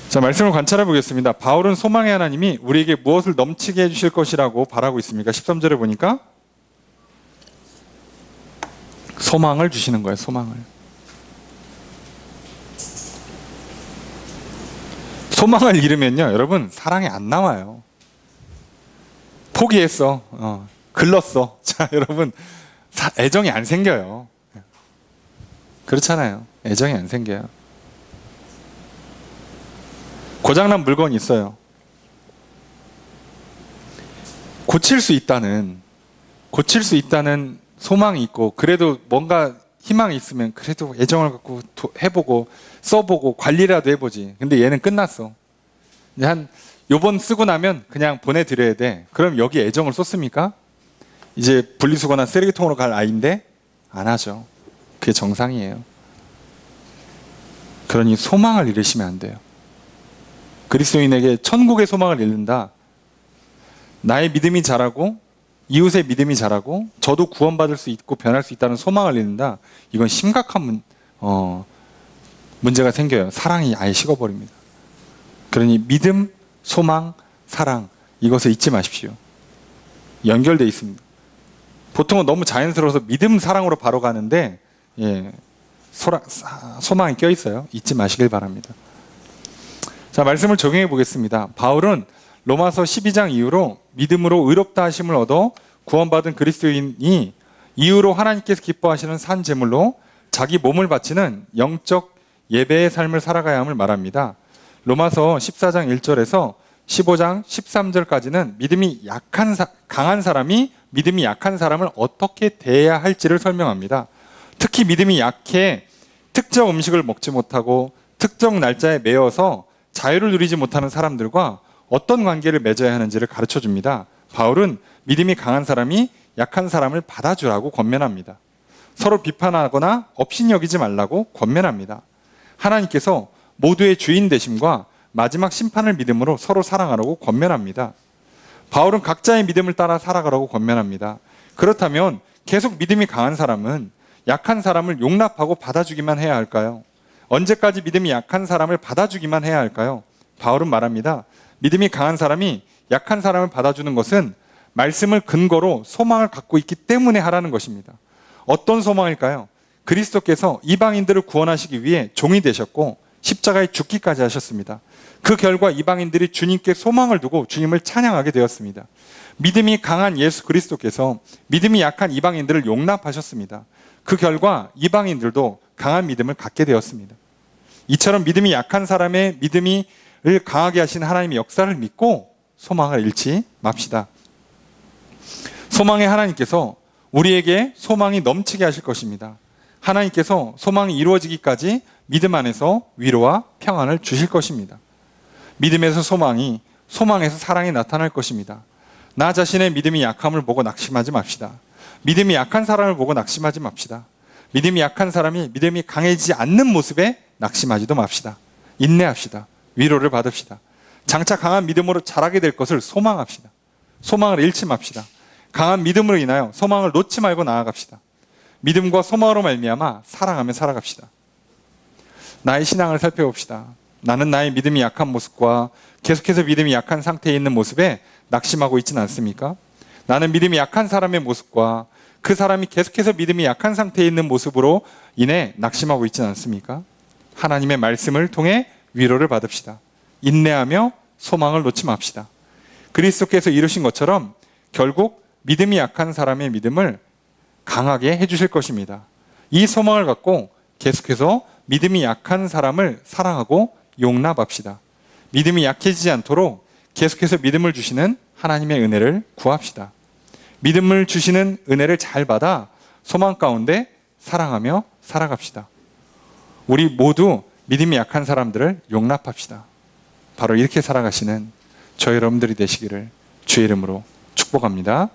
A: 자, 말씀을 관찰해 보겠습니다. 바울은 소망의 하나님이 우리에게 무엇을 넘치게 해주실 것이라고 바라고 있습니까? 13절에 보니까 소망을 주시는 거예요. 소망을. 소망을 잃으면요, 여러분, 사랑이 안 나와요. 포기했어. 글렀어. 자, 여러분, 애정이 안 생겨요. 그렇잖아요. 애정이 안 생겨요. 고장난 물건이 있어요. 고칠 수 있다는 소망이 있고, 그래도 뭔가 희망이 있으면 그래도 애정을 갖고 해보고 써보고 관리라도 해보지. 근데 얘는 끝났어. 이제 요번 쓰고 나면 그냥 보내드려야 돼. 그럼 여기 애정을 쏟습니까? 이제 분리수거나 쓰레기통으로 갈 아이인데 안 하죠. 그게 정상이에요. 그러니 소망을 잃으시면 안 돼요. 그리스도인에게 천국의 소망을 잃는다. 나의 믿음이 자라고 이웃의 믿음이 자라고 저도 구원받을 수 있고 변할 수 있다는 소망을 잃는다. 이건 심각한 문제가 생겨요. 사랑이 아예 식어버립니다. 그러니 믿음, 소망, 사랑, 이것을 잊지 마십시오. 연결되어 있습니다. 보통은 너무 자연스러워서 믿음, 사랑으로 바로 가는데 소망이 껴있어요. 잊지 마시길 바랍니다. 자, 말씀을 적용해 보겠습니다. 바울은 로마서 12장 이후로 믿음으로 의롭다 하심을 얻어 구원받은 그리스도인이 이후로 하나님께서 기뻐하시는 산 제물로 자기 몸을 바치는 영적 예배의 삶을 살아가야 함을 말합니다. 로마서 14장 1절에서 15장 13절까지는 강한 사람이 믿음이 약한 사람을 어떻게 대해야 할지를 설명합니다. 특히 믿음이 약해 특정 음식을 먹지 못하고 특정 날짜에 매여서 자유를 누리지 못하는 사람들과 어떤 관계를 맺어야 하는지를 가르쳐 줍니다. 바울은 믿음이 강한 사람이 약한 사람을 받아주라고 권면합니다. 서로 비판하거나 업신여기지 말라고 권면합니다. 하나님께서 모두의 주인 되심과 마지막 심판을 믿음으로 서로 사랑하라고 권면합니다. 바울은 각자의 믿음을 따라 살아가라고 권면합니다. 그렇다면 계속 믿음이 강한 사람은 약한 사람을 용납하고 받아주기만 해야 할까요? 언제까지 믿음이 약한 사람을 받아주기만 해야 할까요? 바울은 말합니다. 믿음이 강한 사람이 약한 사람을 받아주는 것은 말씀을 근거로 소망을 갖고 있기 때문에 하라는 것입니다. 어떤 소망일까요? 그리스도께서 이방인들을 구원하시기 위해 종이 되셨고 십자가에 죽기까지 하셨습니다. 그 결과 이방인들이 주님께 소망을 두고 주님을 찬양하게 되었습니다. 믿음이 강한 예수 그리스도께서 믿음이 약한 이방인들을 용납하셨습니다. 그 결과 이방인들도 강한 믿음을 갖게 되었습니다. 이처럼 믿음이 약한 사람의 믿음을 강하게 하신 하나님의 역사를 믿고 소망을 잃지 맙시다. 소망의 하나님께서 우리에게 소망이 넘치게 하실 것입니다. 하나님께서 소망이 이루어지기까지 믿음 안에서 위로와 평안을 주실 것입니다. 믿음에서 소망이, 소망에서 사랑이 나타날 것입니다. 나 자신의 믿음이 약함을 보고 낙심하지 맙시다. 믿음이 약한 사람을 보고 낙심하지 맙시다. 믿음이 약한 사람이 믿음이 강해지지 않는 모습에 낙심하지도 맙시다. 인내합시다. 위로를 받읍시다. 장차 강한 믿음으로 자라게 될 것을 소망합시다. 소망을 잃지 맙시다. 강한 믿음으로 인하여 소망을 놓지 말고 나아갑시다. 믿음과 소망으로 말미암아 사랑하며 살아갑시다. 나의 신앙을 살펴봅시다. 나는 나의 믿음이 약한 모습과 계속해서 믿음이 약한 상태에 있는 모습에 낙심하고 있지는 않습니까? 나는 믿음이 약한 사람의 모습과 그 사람이 계속해서 믿음이 약한 상태에 있는 모습으로 인해 낙심하고 있지는 않습니까? 하나님의 말씀을 통해 위로를 받읍시다. 인내하며 소망을 놓지 맙시다. 그리스도께서 이루신 것처럼 결국 믿음이 약한 사람의 믿음을 강하게 해주실 것입니다. 이 소망을 갖고 계속해서 믿음이 약한 사람을 사랑하고 용납합시다. 믿음이 약해지지 않도록 계속해서 믿음을 주시는 하나님의 은혜를 구합시다. 믿음을 주시는 은혜를 잘 받아 소망 가운데 사랑하며 살아갑시다. 우리 모두 믿음이 약한 사람들을 용납합시다. 바로 이렇게 살아가시는 저 여러분들이 되시기를 주의 이름으로 축복합니다.